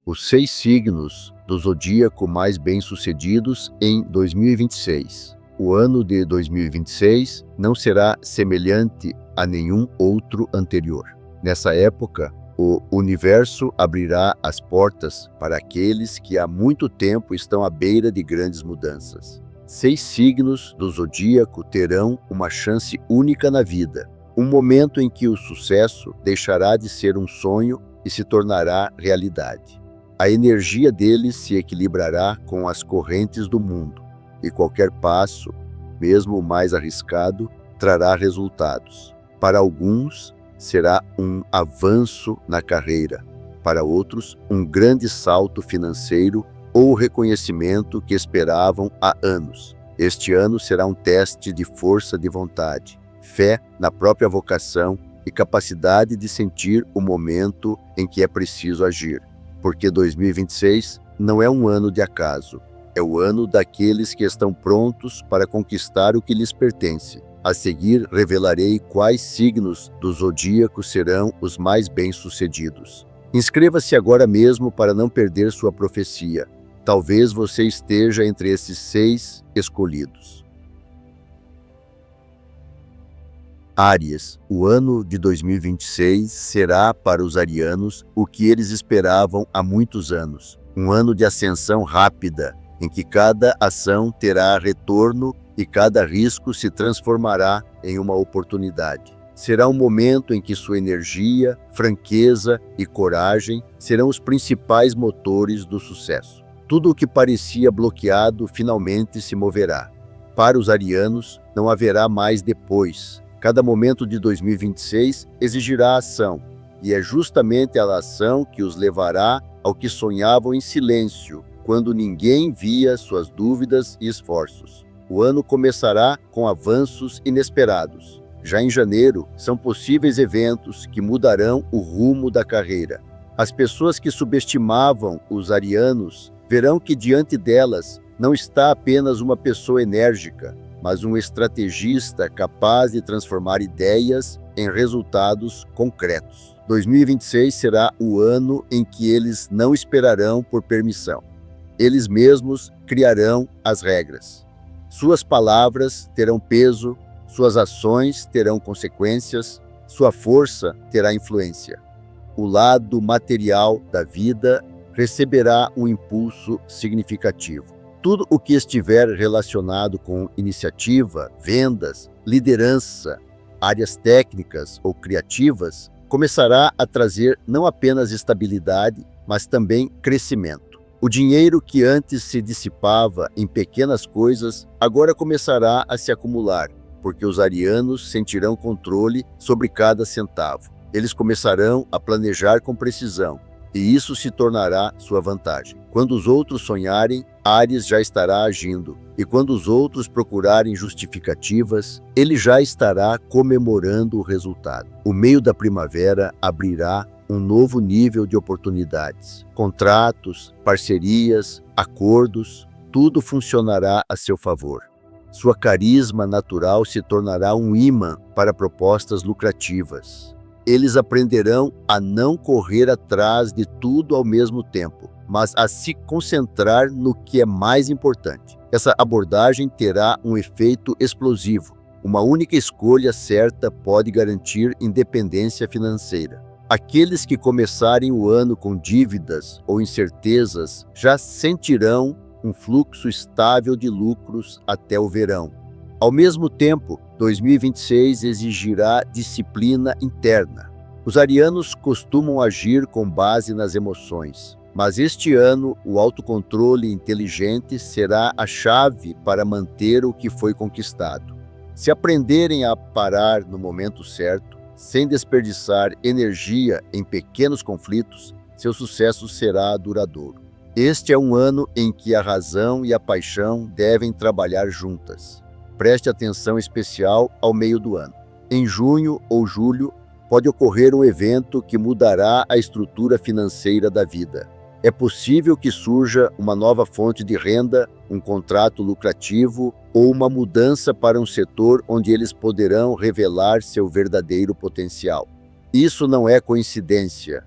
os 6 signos do zodíaco mais bem-sucedidos em 2026. O ano de 2026 não será semelhante a nenhum outro anterior. Nessa época, o universo abrirá as portas para aqueles que há muito tempo estão à beira de grandes mudanças. 6 signos do zodíaco terão uma chance única na vida, um momento em que o sucesso deixará de ser um sonho e se tornará realidade. A energia deles se equilibrará com as correntes do mundo, e qualquer passo, mesmo o mais arriscado, trará resultados. Para alguns, será um avanço na carreira, para outros, um grande salto financeiro ou reconhecimento que esperavam há anos. Este ano será um teste de força de vontade, fé na própria vocação e capacidade de sentir o momento em que é preciso agir. Porque 2026 não é um ano de acaso, é o ano daqueles que estão prontos para conquistar o que lhes pertence. A seguir, revelarei quais signos do zodíaco serão os mais bem-sucedidos. Inscreva-se agora mesmo para não perder sua profecia. Talvez você esteja entre esses 6 escolhidos. Áries, o ano de 2026 será para os arianos o que eles esperavam há muitos anos. Um ano de ascensão rápida, em que cada ação terá retorno e cada risco se transformará em uma oportunidade. Será um momento em que sua energia, franqueza e coragem serão os principais motores do sucesso. Tudo o que parecia bloqueado finalmente se moverá. Para os arianos, não haverá mais depois. Cada momento de 2026 exigirá ação, e é justamente a ação que os levará ao que sonhavam em silêncio, quando ninguém via suas dúvidas e esforços. O ano começará com avanços inesperados. Já em janeiro, são possíveis eventos que mudarão o rumo da carreira. As pessoas que subestimavam os arianos verão que diante delas não está apenas uma pessoa enérgica, mas um estrategista capaz de transformar ideias em resultados concretos. 2026 será o ano em que eles não esperarão por permissão. Eles mesmos criarão as regras. Suas palavras terão peso, suas ações terão consequências, sua força terá influência. O lado material da vida receberá um impulso significativo. Tudo o que estiver relacionado com iniciativa, vendas, liderança, áreas técnicas ou criativas, começará a trazer não apenas estabilidade, mas também crescimento. O dinheiro que antes se dissipava em pequenas coisas, agora começará a se acumular, porque os arianos sentirão controle sobre cada centavo. Eles começarão a planejar com precisão, e isso se tornará sua vantagem. Quando os outros sonharem, Áries já estará agindo, e quando os outros procurarem justificativas, ele já estará comemorando o resultado. O meio da primavera abrirá um novo nível de oportunidades. Contratos, parcerias, acordos, tudo funcionará a seu favor. Sua carisma natural se tornará um imã para propostas lucrativas. Eles aprenderão a não correr atrás de tudo ao mesmo tempo, mas a se concentrar no que é mais importante. Essa abordagem terá um efeito explosivo. Uma única escolha certa pode garantir independência financeira. Aqueles que começarem o ano com dívidas ou incertezas já sentirão um fluxo estável de lucros até o verão. Ao mesmo tempo, 2026 exigirá disciplina interna. Os arianos costumam agir com base nas emoções, mas este ano o autocontrole inteligente será a chave para manter o que foi conquistado. Se aprenderem a parar no momento certo, sem desperdiçar energia em pequenos conflitos, seu sucesso será duradouro. Este é um ano em que a razão e a paixão devem trabalhar juntas. Preste atenção especial ao meio do ano. Em junho ou julho, pode ocorrer um evento que mudará a estrutura financeira da vida. É possível que surja uma nova fonte de renda, um contrato lucrativo ou uma mudança para um setor onde eles poderão revelar seu verdadeiro potencial. Isso não é coincidência.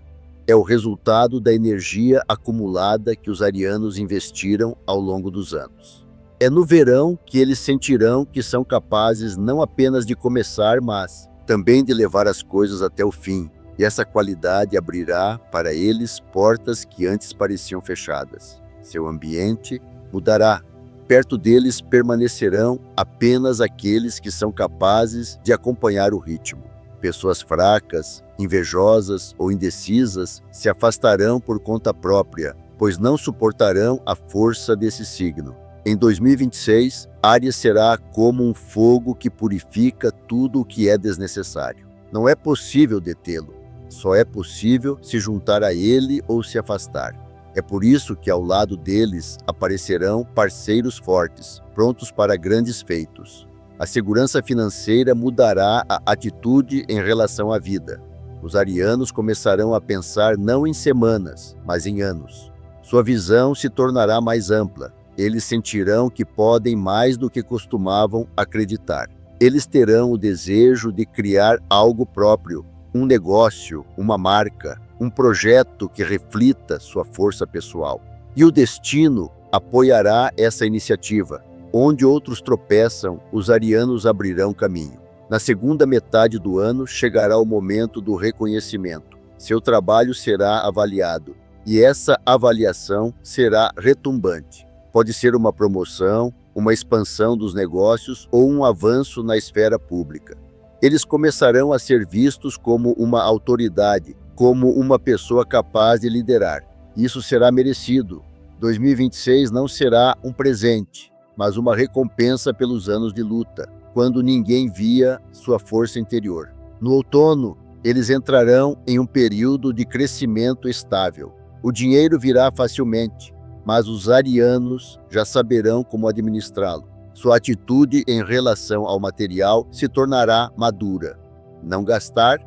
é o resultado da energia acumulada que os arianos investiram ao longo dos anos. É no verão que eles sentirão que são capazes não apenas de começar, mas também de levar as coisas até o fim, e essa qualidade abrirá para eles portas que antes pareciam fechadas. Seu ambiente mudará. Perto deles permanecerão apenas aqueles que são capazes de acompanhar o ritmo. Pessoas fracas, invejosas ou indecisas se afastarão por conta própria, pois não suportarão a força desse signo. Em 2026, Áries será como um fogo que purifica tudo o que é desnecessário. Não é possível detê-lo, só é possível se juntar a ele ou se afastar. É por isso que ao lado deles aparecerão parceiros fortes, prontos para grandes feitos. A segurança financeira mudará a atitude em relação à vida. Os arianos começarão a pensar não em semanas, mas em anos. Sua visão se tornará mais ampla. Eles sentirão que podem mais do que costumavam acreditar. Eles terão o desejo de criar algo próprio, um negócio, uma marca, um projeto que reflita sua força pessoal. E o destino apoiará essa iniciativa. Onde outros tropeçam, os arianos abrirão caminho. Na segunda metade do ano chegará o momento do reconhecimento. Seu trabalho será avaliado, e essa avaliação será retumbante. Pode ser uma promoção, uma expansão dos negócios ou um avanço na esfera pública. Eles começarão a ser vistos como uma autoridade, como uma pessoa capaz de liderar. Isso será merecido. 2026 não será um presente, mas uma recompensa pelos anos de luta, quando ninguém via sua força interior. No outono, eles entrarão em um período de crescimento estável. O dinheiro virá facilmente, mas os arianos já saberão como administrá-lo. Sua atitude em relação ao material se tornará madura. Não gastar,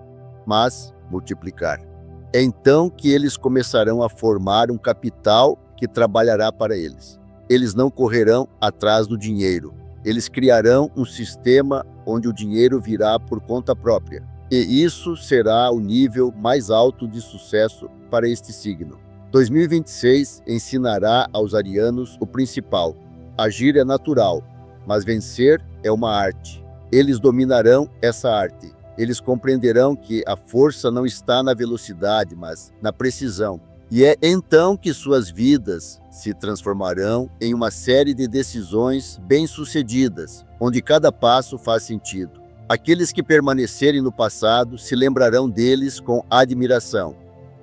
mas multiplicar. É então que eles começarão a formar um capital que trabalhará para eles. Eles não correrão atrás do dinheiro. Eles criarão um sistema onde o dinheiro virá por conta própria. E isso será o nível mais alto de sucesso para este signo. 2026 ensinará aos arianos o principal. Agir é natural, mas vencer é uma arte. Eles dominarão essa arte. Eles compreenderão que a força não está na velocidade, mas na precisão. E é então que suas vidas se transformarão em uma série de decisões bem-sucedidas, onde cada passo faz sentido. Aqueles que permanecerem no passado se lembrarão deles com admiração.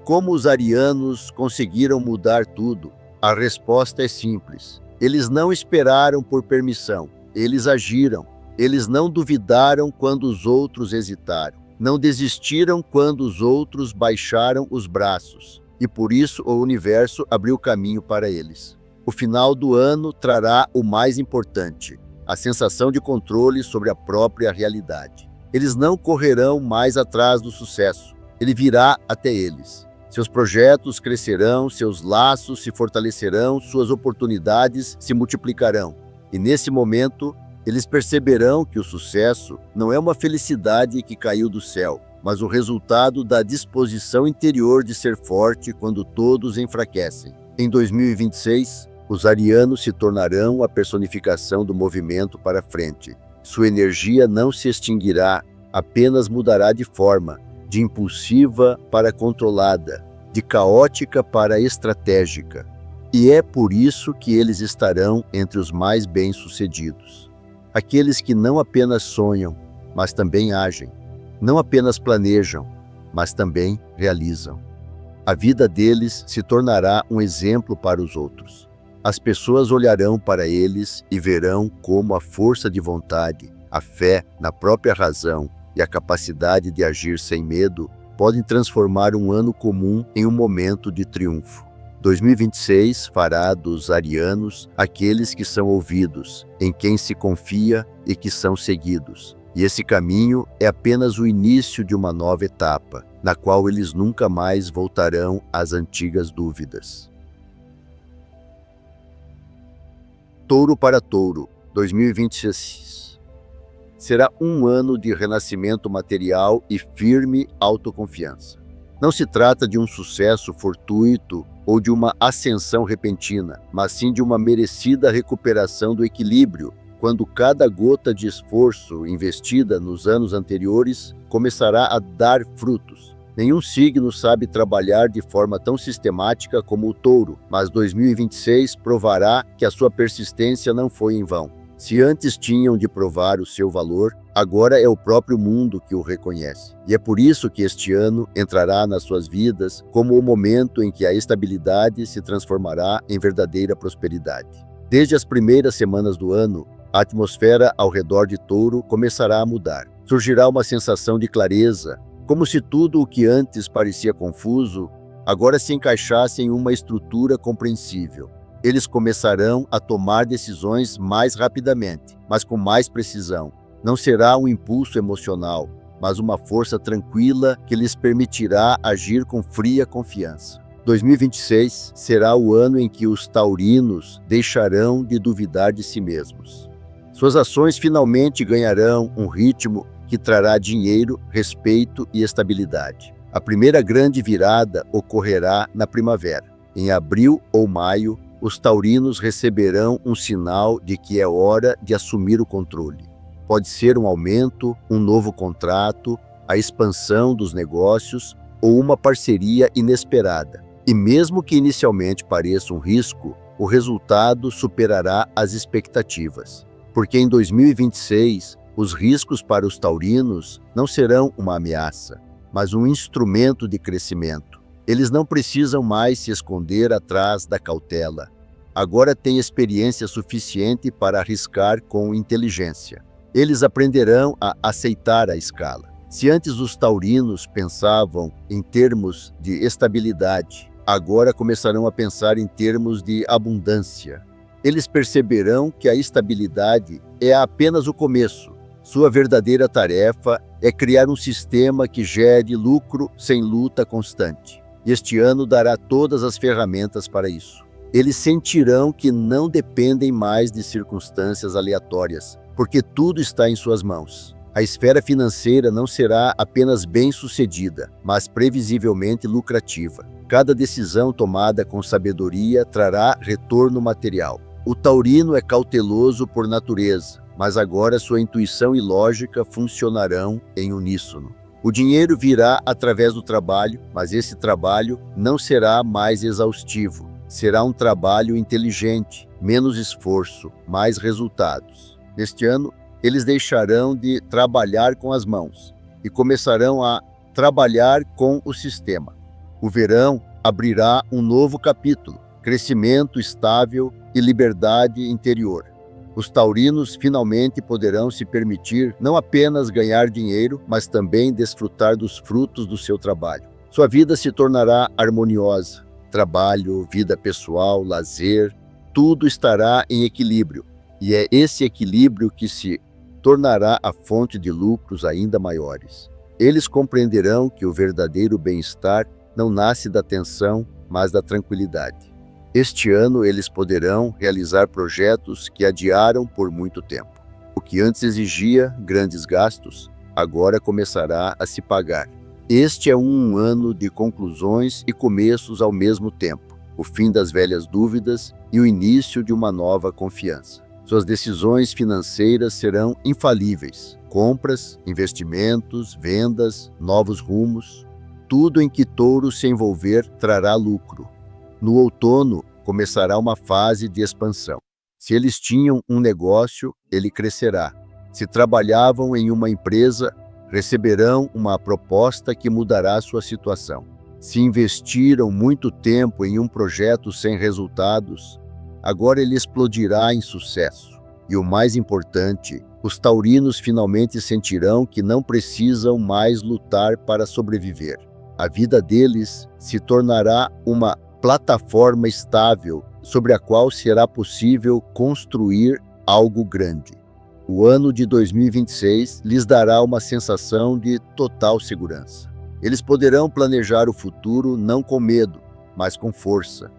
Como os arianos conseguiram mudar tudo? A resposta é simples. Eles não esperaram por permissão, eles agiram. Eles não duvidaram quando os outros hesitaram. Não desistiram quando os outros baixaram os braços. E por isso o universo abriu caminho para eles. O final do ano trará o mais importante, a sensação de controle sobre a própria realidade. Eles não correrão mais atrás do sucesso. Ele virá até eles. Seus projetos crescerão, seus laços se fortalecerão, suas oportunidades se multiplicarão. E nesse momento, eles perceberão que o sucesso não é uma felicidade que caiu do céu, mas o resultado da disposição interior de ser forte quando todos enfraquecem. Em 2026, os arianos se tornarão a personificação do movimento para frente. Sua energia não se extinguirá, apenas mudará de forma, de impulsiva para controlada, de caótica para estratégica. E é por isso que eles estarão entre os mais bem-sucedidos. Aqueles que não apenas sonham, mas também agem. Não apenas planejam, mas também realizam. A vida deles se tornará um exemplo para os outros. As pessoas olharão para eles e verão como a força de vontade, a fé na própria razão e a capacidade de agir sem medo podem transformar um ano comum em um momento de triunfo. 2026 fará dos arianos aqueles que são ouvidos, em quem se confia e que são seguidos. E esse caminho é apenas o início de uma nova etapa, na qual eles nunca mais voltarão às antigas dúvidas. Touro para Touro, 2026. Será um ano de renascimento material e firme autoconfiança. Não se trata de um sucesso fortuito ou de uma ascensão repentina, mas sim de uma merecida recuperação do equilíbrio, quando cada gota de esforço investida nos anos anteriores começará a dar frutos. Nenhum signo sabe trabalhar de forma tão sistemática como o Touro, mas 2026 provará que a sua persistência não foi em vão. Se antes tinham de provar o seu valor, agora é o próprio mundo que o reconhece. E é por isso que este ano entrará nas suas vidas como o momento em que a estabilidade se transformará em verdadeira prosperidade. Desde as primeiras semanas do ano, a atmosfera ao redor de Touro começará a mudar. Surgirá uma sensação de clareza, como se tudo o que antes parecia confuso, agora se encaixasse em uma estrutura compreensível. Eles começarão a tomar decisões mais rapidamente, mas com mais precisão. Não será um impulso emocional, mas uma força tranquila que lhes permitirá agir com fria confiança. 2026 será o ano em que os taurinos deixarão de duvidar de si mesmos. Suas ações finalmente ganharão um ritmo que trará dinheiro, respeito e estabilidade. A primeira grande virada ocorrerá na primavera. Em abril ou maio, os taurinos receberão um sinal de que é hora de assumir o controle. Pode ser um aumento, um novo contrato, a expansão dos negócios ou uma parceria inesperada. E mesmo que inicialmente pareça um risco, o resultado superará as expectativas. Porque em 2026, os riscos para os taurinos não serão uma ameaça, mas um instrumento de crescimento. Eles não precisam mais se esconder atrás da cautela. Agora têm experiência suficiente para arriscar com inteligência. Eles aprenderão a aceitar a escala. Se antes os taurinos pensavam em termos de estabilidade, agora começarão a pensar em termos de abundância. Eles perceberão que a estabilidade é apenas o começo. Sua verdadeira tarefa é criar um sistema que gere lucro sem luta constante. Este ano dará todas as ferramentas para isso. Eles sentirão que não dependem mais de circunstâncias aleatórias, porque tudo está em suas mãos. A esfera financeira não será apenas bem-sucedida, mas previsivelmente lucrativa. Cada decisão tomada com sabedoria trará retorno material. O taurino é cauteloso por natureza, mas agora sua intuição e lógica funcionarão em uníssono. O dinheiro virá através do trabalho, mas esse trabalho não será mais exaustivo. Será um trabalho inteligente, menos esforço, mais resultados. Neste ano, eles deixarão de trabalhar com as mãos e começarão a trabalhar com o sistema. O verão abrirá um novo capítulo, crescimento estável e liberdade interior. Os taurinos finalmente poderão se permitir não apenas ganhar dinheiro, mas também desfrutar dos frutos do seu trabalho. Sua vida se tornará harmoniosa. Trabalho, vida pessoal, lazer, tudo estará em equilíbrio. E é esse equilíbrio que se tornará a fonte de lucros ainda maiores. Eles compreenderão que o verdadeiro bem-estar não nasce da tensão, mas da tranquilidade. Este ano eles poderão realizar projetos que adiaram por muito tempo. O que antes exigia grandes gastos, agora começará a se pagar. Este é um ano de conclusões e começos ao mesmo tempo, o fim das velhas dúvidas e o início de uma nova confiança. Suas decisões financeiras serão infalíveis. Compras, investimentos, vendas, novos rumos. Tudo em que Touro se envolver trará lucro. No outono, começará uma fase de expansão. Se eles tinham um negócio, ele crescerá. Se trabalhavam em uma empresa, receberão uma proposta que mudará sua situação. Se investiram muito tempo em um projeto sem resultados, agora ele explodirá em sucesso. E o mais importante, os taurinos finalmente sentirão que não precisam mais lutar para sobreviver. A vida deles se tornará uma plataforma estável sobre a qual será possível construir algo grande. O ano de 2026 lhes dará uma sensação de total segurança. Eles poderão planejar o futuro não com medo, mas com força.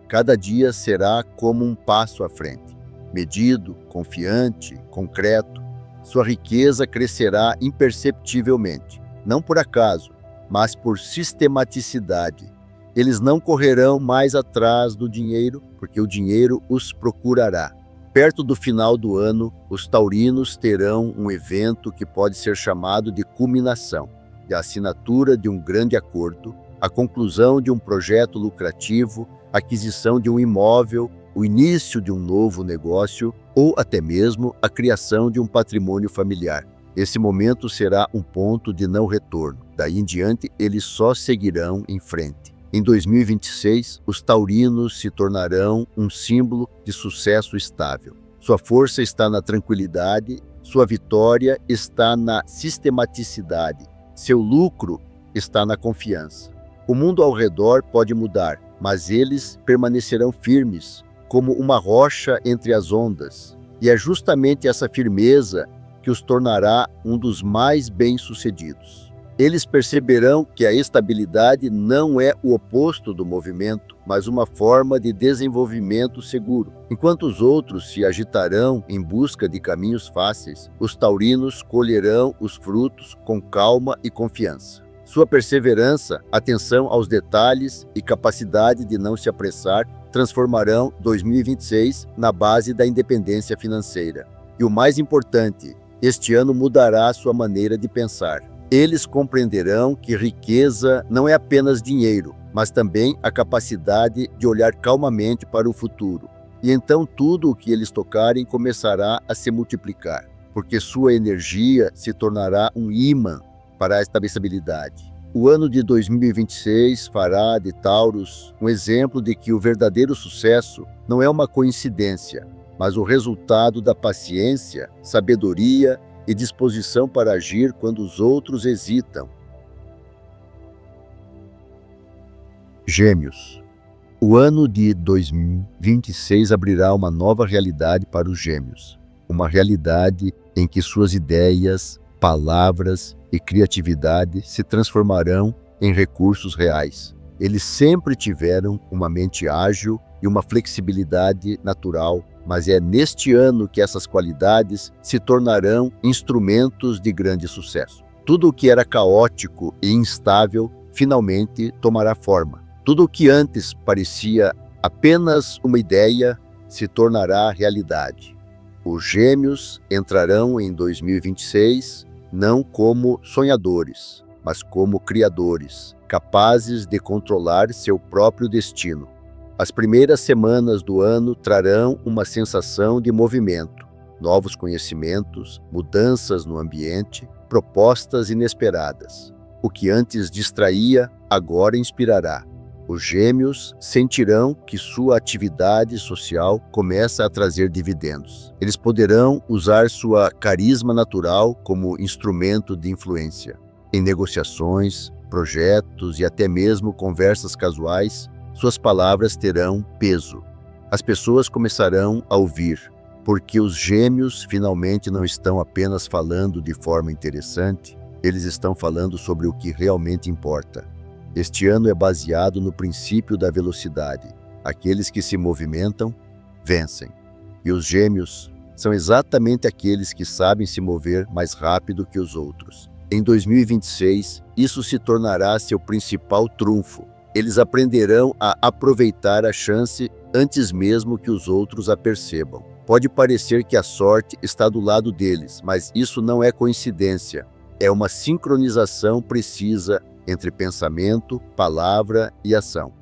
Cada dia será como um passo à frente. Medido, confiante, concreto, sua riqueza crescerá imperceptivelmente, não por acaso, mas por sistematicidade. Eles não correrão mais atrás do dinheiro, porque o dinheiro os procurará. Perto do final do ano, os taurinos terão um evento que pode ser chamado de culminação, a assinatura de um grande acordo, a conclusão de um projeto lucrativo, a aquisição de um imóvel, o início de um novo negócio ou até mesmo a criação de um patrimônio familiar. Esse momento será um ponto de não retorno. Daí em diante, eles só seguirão em frente. Em 2026, os taurinos se tornarão um símbolo de sucesso estável. Sua força está na tranquilidade, sua vitória está na sistematicidade, seu lucro está na confiança. O mundo ao redor pode mudar, mas eles permanecerão firmes, como uma rocha entre as ondas. E é justamente essa firmeza que os tornará um dos mais bem-sucedidos. Eles perceberão que a estabilidade não é o oposto do movimento, mas uma forma de desenvolvimento seguro. Enquanto os outros se agitarão em busca de caminhos fáceis, os taurinos colherão os frutos com calma e confiança. Sua perseverança, atenção aos detalhes e capacidade de não se apressar transformarão 2026 na base da independência financeira. E o mais importante, este ano mudará sua maneira de pensar. Eles compreenderão que riqueza não é apenas dinheiro, mas também a capacidade de olhar calmamente para o futuro. E então tudo o que eles tocarem começará a se multiplicar, porque sua energia se tornará um ímã para a estabilidade. O ano de 2026 fará de Taurus um exemplo de que o verdadeiro sucesso não é uma coincidência, mas o resultado da paciência, sabedoria e disposição para agir quando os outros hesitam. Gêmeos. O ano de 2026 abrirá uma nova realidade para os Gêmeos. Uma realidade em que suas ideias, palavras e criatividade se transformarão em recursos reais. Eles sempre tiveram uma mente ágil e uma flexibilidade natural, mas é neste ano que essas qualidades se tornarão instrumentos de grande sucesso. Tudo o que era caótico e instável finalmente tomará forma. Tudo o que antes parecia apenas uma ideia se tornará realidade. Os Gêmeos entrarão em 2026 não como sonhadores, mas como criadores, capazes de controlar seu próprio destino. As primeiras semanas do ano trarão uma sensação de movimento, novos conhecimentos, mudanças no ambiente, propostas inesperadas. O que antes distraía, agora inspirará. Os Gêmeos sentirão que sua atividade social começa a trazer dividendos. Eles poderão usar sua carisma natural como instrumento de influência. Em negociações, projetos e até mesmo conversas casuais, suas palavras terão peso. As pessoas começarão a ouvir, porque os Gêmeos finalmente não estão apenas falando de forma interessante, eles estão falando sobre o que realmente importa. Este ano é baseado no princípio da velocidade. Aqueles que se movimentam, vencem. E os Gêmeos são exatamente aqueles que sabem se mover mais rápido que os outros. Em 2026, isso se tornará seu principal trunfo. Eles aprenderão a aproveitar a chance antes mesmo que os outros a percebam. Pode parecer que a sorte está do lado deles, mas isso não é coincidência. É uma sincronização precisa entre pensamento, palavra e ação.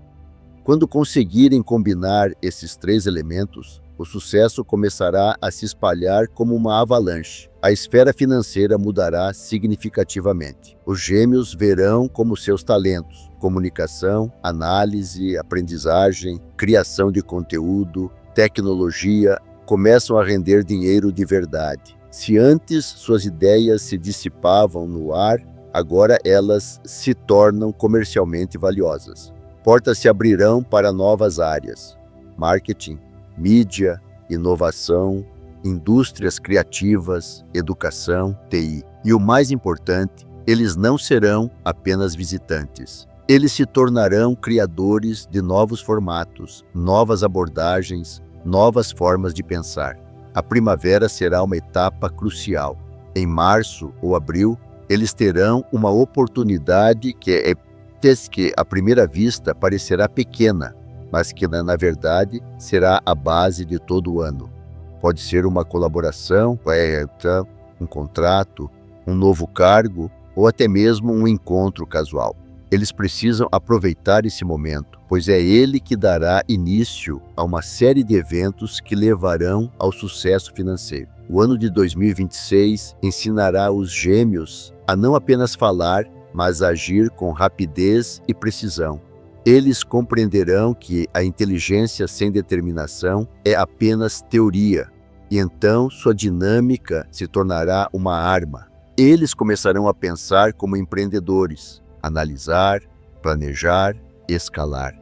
Quando conseguirem combinar esses três elementos, o sucesso começará a se espalhar como uma avalanche. A esfera financeira mudará significativamente. Os Gêmeos verão como seus talentos, comunicação, análise, aprendizagem, criação de conteúdo, tecnologia, começam a render dinheiro de verdade. Se antes suas ideias se dissipavam no ar, agora elas se tornam comercialmente valiosas. Portas se abrirão para novas áreas: marketing, mídia, inovação, indústrias criativas, educação, TI. E o mais importante, eles não serão apenas visitantes. Eles se tornarão criadores de novos formatos, novas abordagens, novas formas de pensar. A primavera será uma etapa crucial. Em março ou abril, Eles terão uma oportunidade que à primeira vista parecerá pequena, mas que na verdade será a base de todo o ano. Pode ser uma colaboração, um contrato, um novo cargo ou até mesmo um encontro casual. Eles precisam aproveitar esse momento, pois é ele que dará início a uma série de eventos que levarão ao sucesso financeiro. O ano de 2026 ensinará os Gêmeos a não apenas falar, mas a agir com rapidez e precisão. Eles compreenderão que a inteligência sem determinação é apenas teoria, e então sua dinâmica se tornará uma arma. Eles começarão a pensar como empreendedores, analisar, planejar, escalar.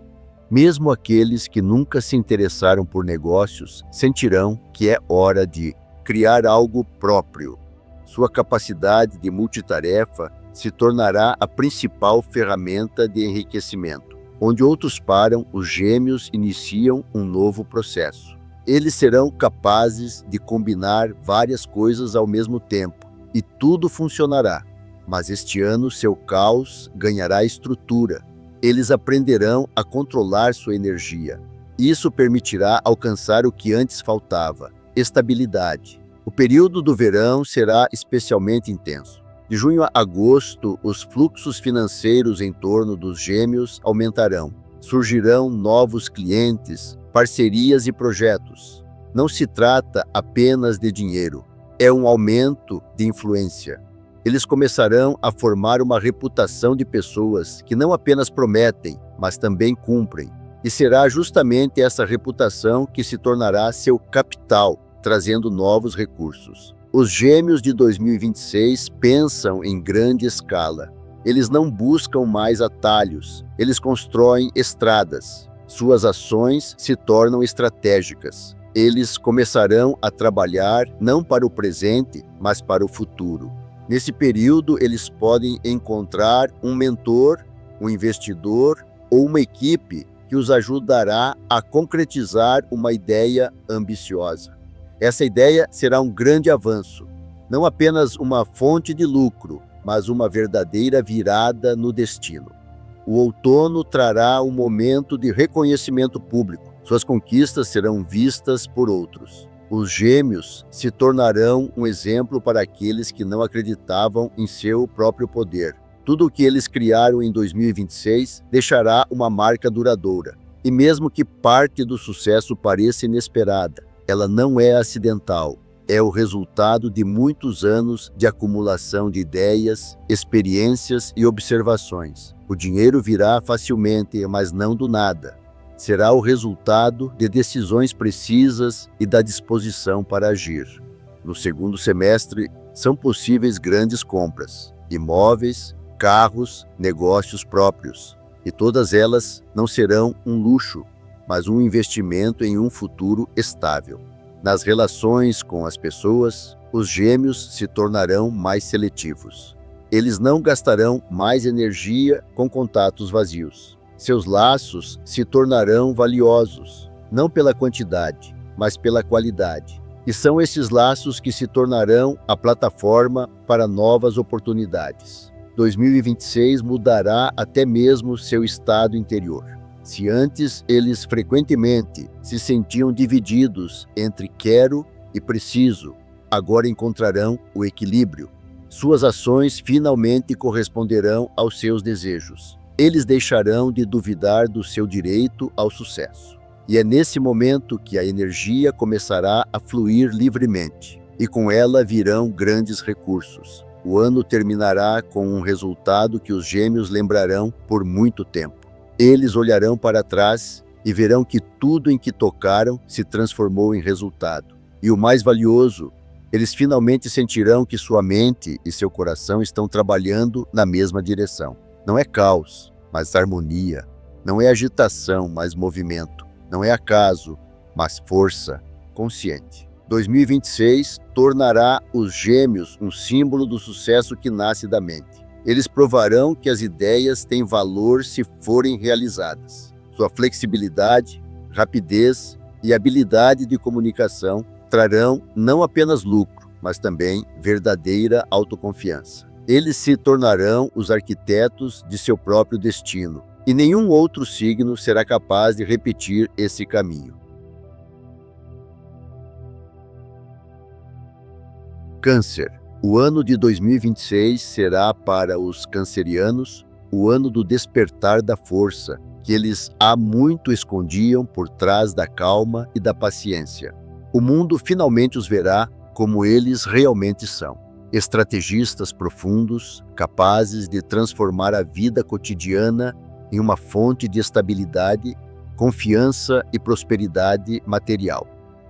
Mesmo aqueles que nunca se interessaram por negócios sentirão que é hora de criar algo próprio. Sua capacidade de multitarefa se tornará a principal ferramenta de enriquecimento. Onde outros param, os Gêmeos iniciam um novo processo. Eles serão capazes de combinar várias coisas ao mesmo tempo, e tudo funcionará. Mas este ano seu caos ganhará estrutura. Eles aprenderão a controlar sua energia. Isso permitirá alcançar o que antes faltava: estabilidade. O período do verão será especialmente intenso. De junho a agosto, os fluxos financeiros em torno dos Gêmeos aumentarão. Surgirão novos clientes, parcerias e projetos. Não se trata apenas de dinheiro, é um aumento de influência. Eles começarão a formar uma reputação de pessoas que não apenas prometem, mas também cumprem. E será justamente essa reputação que se tornará seu capital, trazendo novos recursos. Os Gêmeos de 2026 pensam em grande escala. Eles não buscam mais atalhos, eles constroem estradas. Suas ações se tornam estratégicas. Eles começarão a trabalhar não para o presente, mas para o futuro. Nesse período, eles podem encontrar um mentor, um investidor ou uma equipe que os ajudará a concretizar uma ideia ambiciosa. Essa ideia será um grande avanço, não apenas uma fonte de lucro, mas uma verdadeira virada no destino. O outono trará um momento de reconhecimento público. Suas conquistas serão vistas por outros. Os Gêmeos se tornarão um exemplo para aqueles que não acreditavam em seu próprio poder. Tudo o que eles criaram em 2026 deixará uma marca duradoura. E mesmo que parte do sucesso pareça inesperada, ela não é acidental, é o resultado de muitos anos de acumulação de ideias, experiências e observações. O dinheiro virá facilmente, mas não do nada. Será o resultado de decisões precisas e da disposição para agir. No segundo semestre, são possíveis grandes compras, imóveis, carros, negócios próprios. E todas elas não serão um luxo, mas um investimento em um futuro estável. Nas relações com as pessoas, os Gêmeos se tornarão mais seletivos. Eles não gastarão mais energia com contatos vazios. Seus laços se tornarão valiosos, não pela quantidade, mas pela qualidade. E são esses laços que se tornarão a plataforma para novas oportunidades. 2026 mudará até mesmo seu estado interior. Se antes eles frequentemente se sentiam divididos entre quero e preciso, agora encontrarão o equilíbrio. Suas ações finalmente corresponderão aos seus desejos. Eles deixarão de duvidar do seu direito ao sucesso. E é nesse momento que a energia começará a fluir livremente, e com ela virão grandes recursos. O ano terminará com um resultado que os Gêmeos lembrarão por muito tempo. Eles olharão para trás e verão que tudo em que tocaram se transformou em resultado. E o mais valioso, eles finalmente sentirão que sua mente e seu coração estão trabalhando na mesma direção. Não é caos, mas harmonia. Não é agitação, mas movimento. Não é acaso, mas força consciente. 2026 tornará os Gêmeos um símbolo do sucesso que nasce da mente. Eles provarão que as ideias têm valor se forem realizadas. Sua flexibilidade, rapidez e habilidade de comunicação trarão não apenas lucro, mas também verdadeira autoconfiança. Eles se tornarão os arquitetos de seu próprio destino, e nenhum outro signo será capaz de repetir esse caminho. Câncer. O ano de 2026 será para os cancerianos o ano do despertar da força, que eles há muito escondiam por trás da calma e da paciência. O mundo finalmente os verá como eles realmente são. Estrategistas profundos, capazes de transformar a vida cotidiana em uma fonte de estabilidade, confiança e prosperidade material.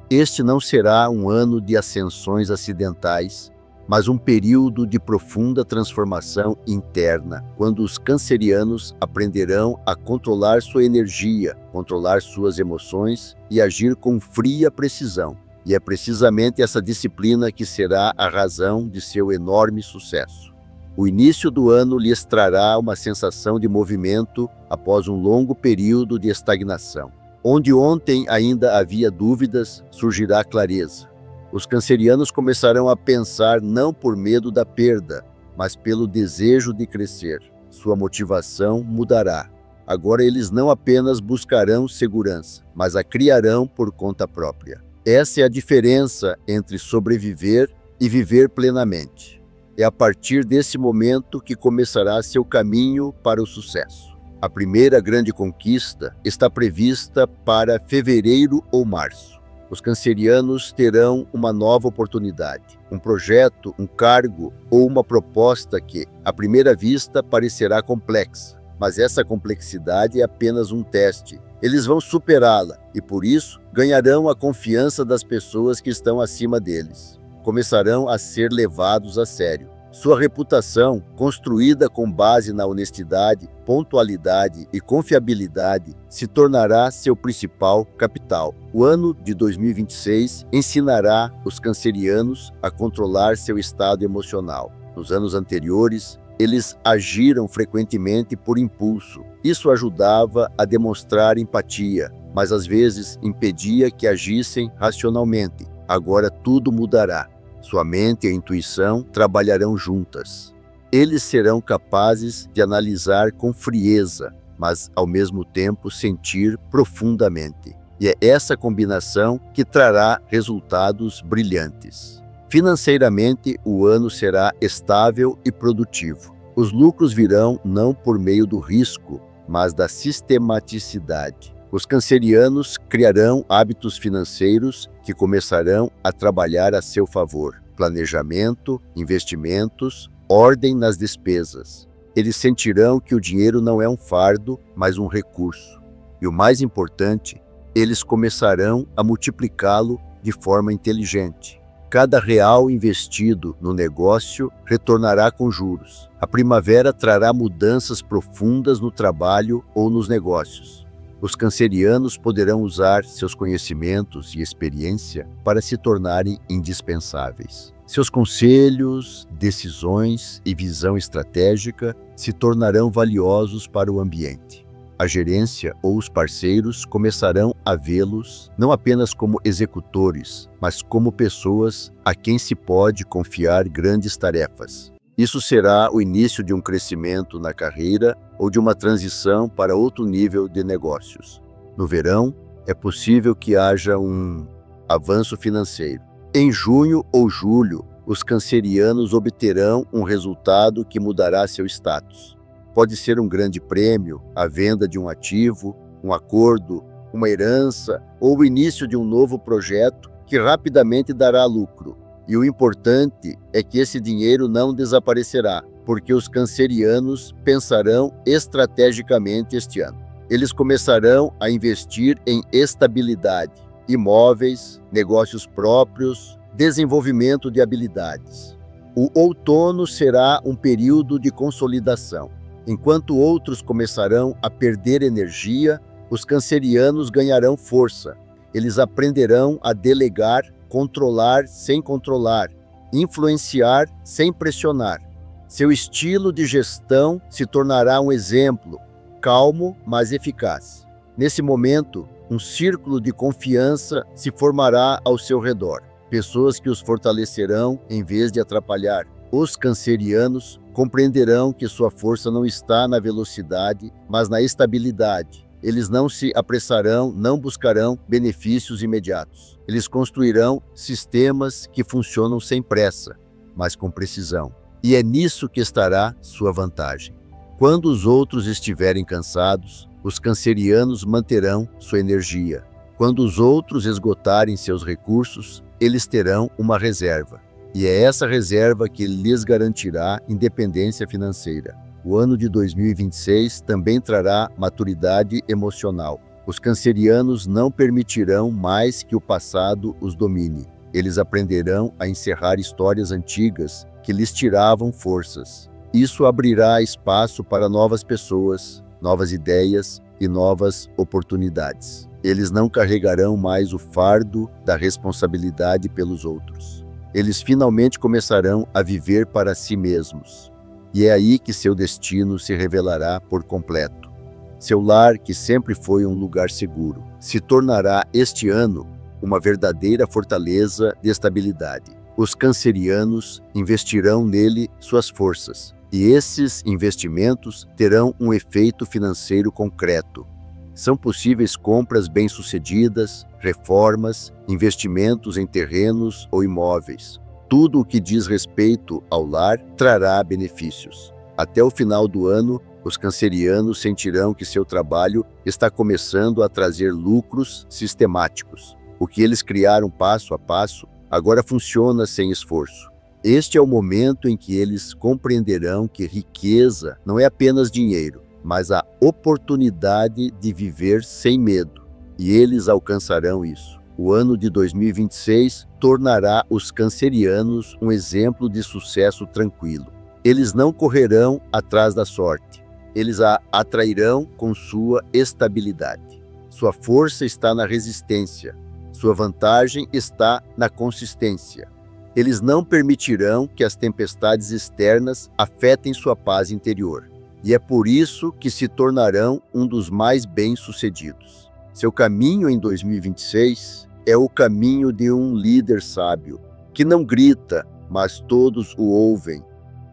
Este não será um ano de ascensões acidentais, mas um período de profunda transformação interna, quando os cancerianos aprenderão a controlar sua energia, controlar suas emoções e agir com fria precisão. E é precisamente essa disciplina que será a razão de seu enorme sucesso. O início do ano lhes trará uma sensação de movimento após um longo período de estagnação. Onde ontem ainda havia dúvidas, surgirá clareza. Os cancerianos começarão a pensar não por medo da perda, mas pelo desejo de crescer. Sua motivação mudará. Agora eles não apenas buscarão segurança, mas a criarão por conta própria. Essa é a diferença entre sobreviver e viver plenamente. É a partir desse momento que começará seu caminho para o sucesso. A primeira grande conquista está prevista para fevereiro ou março. Os cancerianos terão uma nova oportunidade, um projeto, um cargo ou uma proposta que, à primeira vista, parecerá complexa. Mas essa complexidade é apenas um teste. Eles vão superá-la e, por isso, ganharão a confiança das pessoas que estão acima deles. Começarão a ser levados a sério. Sua reputação, construída com base na honestidade, pontualidade e confiabilidade, se tornará seu principal capital. O ano de 2026 ensinará os cancerianos a controlar seu estado emocional. Nos anos anteriores, eles agiram frequentemente por impulso. Isso ajudava a demonstrar empatia, mas às vezes impedia que agissem racionalmente. Agora tudo mudará. Sua mente e a intuição trabalharão juntas. Eles serão capazes de analisar com frieza, mas ao mesmo tempo sentir profundamente. E é essa combinação que trará resultados brilhantes. Financeiramente, o ano será estável e produtivo. Os lucros virão não por meio do risco, mas da sistematicidade. Os cancerianos criarão hábitos financeiros que começarão a trabalhar a seu favor. Planejamento, investimentos, ordem nas despesas. Eles sentirão que o dinheiro não é um fardo, mas um recurso. E o mais importante, eles começarão a multiplicá-lo de forma inteligente. Cada real investido no negócio retornará com juros. A primavera trará mudanças profundas no trabalho ou nos negócios. Os cancerianos poderão usar seus conhecimentos e experiência para se tornarem indispensáveis. Seus conselhos, decisões e visão estratégica se tornarão valiosos para o ambiente. A gerência ou os parceiros começarão a vê-los não apenas como executores, mas como pessoas a quem se pode confiar grandes tarefas. Isso será o início de um crescimento na carreira ou de uma transição para outro nível de negócios. No verão, é possível que haja um avanço financeiro. Em junho ou julho, os cancerianos obterão um resultado que mudará seu status. Pode ser um grande prêmio, a venda de um ativo, um acordo, uma herança ou o início de um novo projeto que rapidamente dará lucro. E o importante é que esse dinheiro não desaparecerá, porque os cancerianos pensarão estrategicamente este ano. Eles começarão a investir em estabilidade, imóveis, negócios próprios, desenvolvimento de habilidades. O outono será um período de consolidação. Enquanto outros começarão a perder energia, os cancerianos ganharão força. Eles aprenderão a delegar, controlar sem controlar, influenciar sem pressionar. Seu estilo de gestão se tornará um exemplo, calmo, mas eficaz. Nesse momento, um círculo de confiança se formará ao seu redor. Pessoas que os fortalecerão em vez de atrapalhar. Os cancerianos compreenderão que sua força não está na velocidade, mas na estabilidade. Eles não se apressarão, não buscarão benefícios imediatos. Eles construirão sistemas que funcionam sem pressa, mas com precisão. E é nisso que estará sua vantagem. Quando os outros estiverem cansados, os cancerianos manterão sua energia. Quando os outros esgotarem seus recursos, eles terão uma reserva. E é essa reserva que lhes garantirá independência financeira. O ano de 2026 também trará maturidade emocional. Os cancerianos não permitirão mais que o passado os domine. Eles aprenderão a encerrar histórias antigas que lhes tiravam forças. Isso abrirá espaço para novas pessoas, novas ideias e novas oportunidades. Eles não carregarão mais o fardo da responsabilidade pelos outros. Eles finalmente começarão a viver para si mesmos. E é aí que seu destino se revelará por completo. Seu lar, que sempre foi um lugar seguro, se tornará este ano uma verdadeira fortaleza de estabilidade. Os cancerianos investirão nele suas forças, e esses investimentos terão um efeito financeiro concreto. São possíveis compras bem-sucedidas, reformas, investimentos em terrenos ou imóveis. Tudo o que diz respeito ao lar trará benefícios. Até o final do ano, os cancerianos sentirão que seu trabalho está começando a trazer lucros sistemáticos. O que eles criaram passo a passo agora funciona sem esforço. Este é o momento em que eles compreenderão que riqueza não é apenas dinheiro, mas a oportunidade de viver sem medo. E eles alcançarão isso. O ano de 2026 tornará os cancerianos um exemplo de sucesso tranquilo. Eles não correrão atrás da sorte. Eles a atrairão com sua estabilidade. Sua força está na resistência. Sua vantagem está na consistência. Eles não permitirão que as tempestades externas afetem sua paz interior. E é por isso que se tornarão um dos mais bem-sucedidos. Seu caminho em 2026 é o caminho de um líder sábio, que não grita, mas todos o ouvem,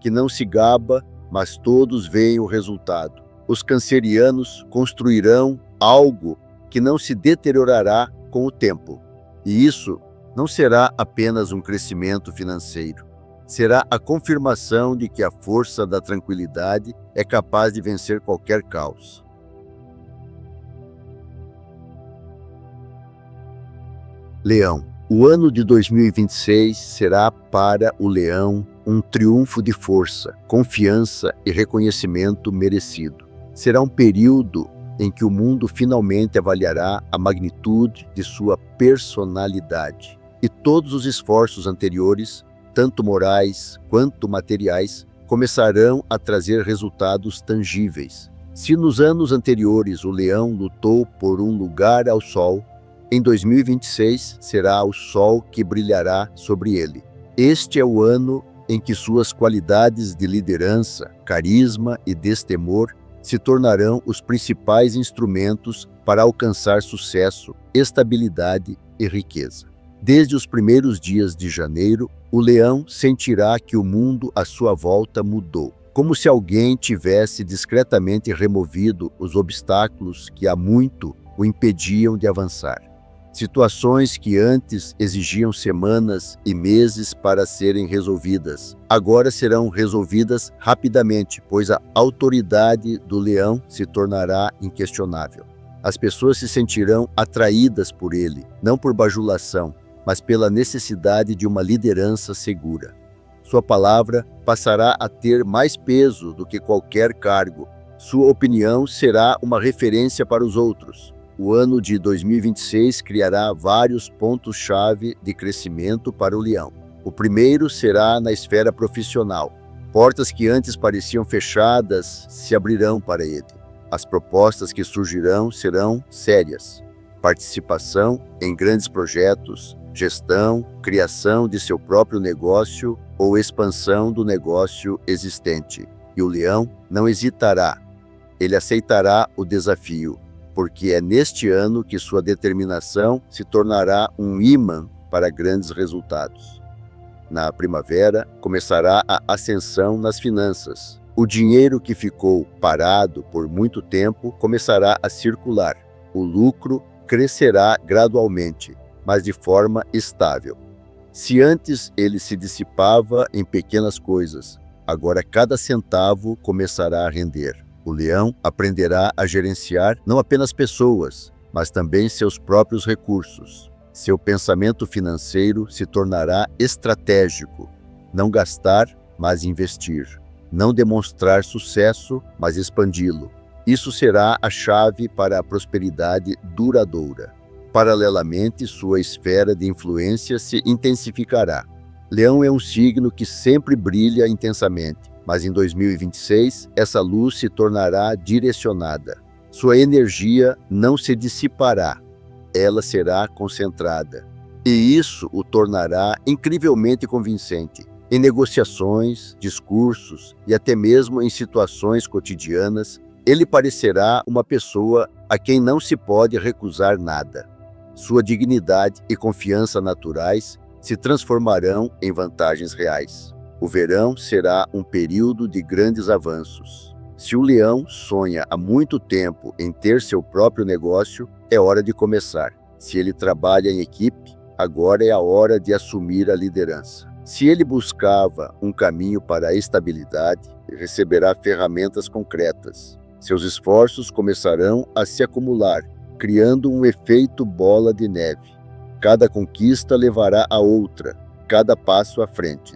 que não se gaba, mas todos veem o resultado. Os cancerianos construirão algo que não se deteriorará com o tempo. E isso não será apenas um crescimento financeiro. Será a confirmação de que a força da tranquilidade é capaz de vencer qualquer caos. Leão. O ano de 2026 será para o Leão um triunfo de força, confiança e reconhecimento merecido. Será um período em que o mundo finalmente avaliará a magnitude de sua personalidade. E todos os esforços anteriores, tanto morais quanto materiais, começarão a trazer resultados tangíveis. Se nos anos anteriores o leão lutou por um lugar ao sol, em 2026 será o sol que brilhará sobre ele. Este é o ano em que suas qualidades de liderança, carisma e destemor se tornarão os principais instrumentos para alcançar sucesso, estabilidade e riqueza. Desde os primeiros dias de janeiro, o leão sentirá que o mundo à sua volta mudou, como se alguém tivesse discretamente removido os obstáculos que há muito o impediam de avançar. Situações que antes exigiam semanas e meses para serem resolvidas, agora serão resolvidas rapidamente, pois a autoridade do leão se tornará inquestionável. As pessoas se sentirão atraídas por ele, não por bajulação, mas pela necessidade de uma liderança segura. Sua palavra passará a ter mais peso do que qualquer cargo. Sua opinião será uma referência para os outros. O ano de 2026 criará vários pontos-chave de crescimento para o leão. O primeiro será na esfera profissional. Portas que antes pareciam fechadas se abrirão para ele. As propostas que surgirão serão sérias. Participação em grandes projetos, gestão, criação de seu próprio negócio ou expansão do negócio existente. E o leão não hesitará. Ele aceitará o desafio, porque é neste ano que sua determinação se tornará um ímã para grandes resultados. Na primavera, começará a ascensão nas finanças. O dinheiro que ficou parado por muito tempo começará a circular. O lucro crescerá gradualmente, mas de forma estável. Se antes ele se dissipava em pequenas coisas, agora cada centavo começará a render. O leão aprenderá a gerenciar não apenas pessoas, mas também seus próprios recursos. Seu pensamento financeiro se tornará estratégico. Não gastar, mas investir. Não demonstrar sucesso, mas expandi-lo. Isso será a chave para a prosperidade duradoura. Paralelamente, sua esfera de influência se intensificará. Leão é um signo que sempre brilha intensamente, mas em 2026, essa luz se tornará direcionada. Sua energia não se dissipará, ela será concentrada. E isso o tornará incrivelmente convincente. Em negociações, discursos e até mesmo em situações cotidianas, ele parecerá uma pessoa a quem não se pode recusar nada. Sua dignidade e confiança naturais se transformarão em vantagens reais. O verão será um período de grandes avanços. Se o leão sonha há muito tempo em ter seu próprio negócio, é hora de começar. Se ele trabalha em equipe, agora é a hora de assumir a liderança. Se ele buscava um caminho para a estabilidade, receberá ferramentas concretas. Seus esforços começarão a se acumular, criando um efeito bola de neve. Cada conquista levará a outra, cada passo à frente.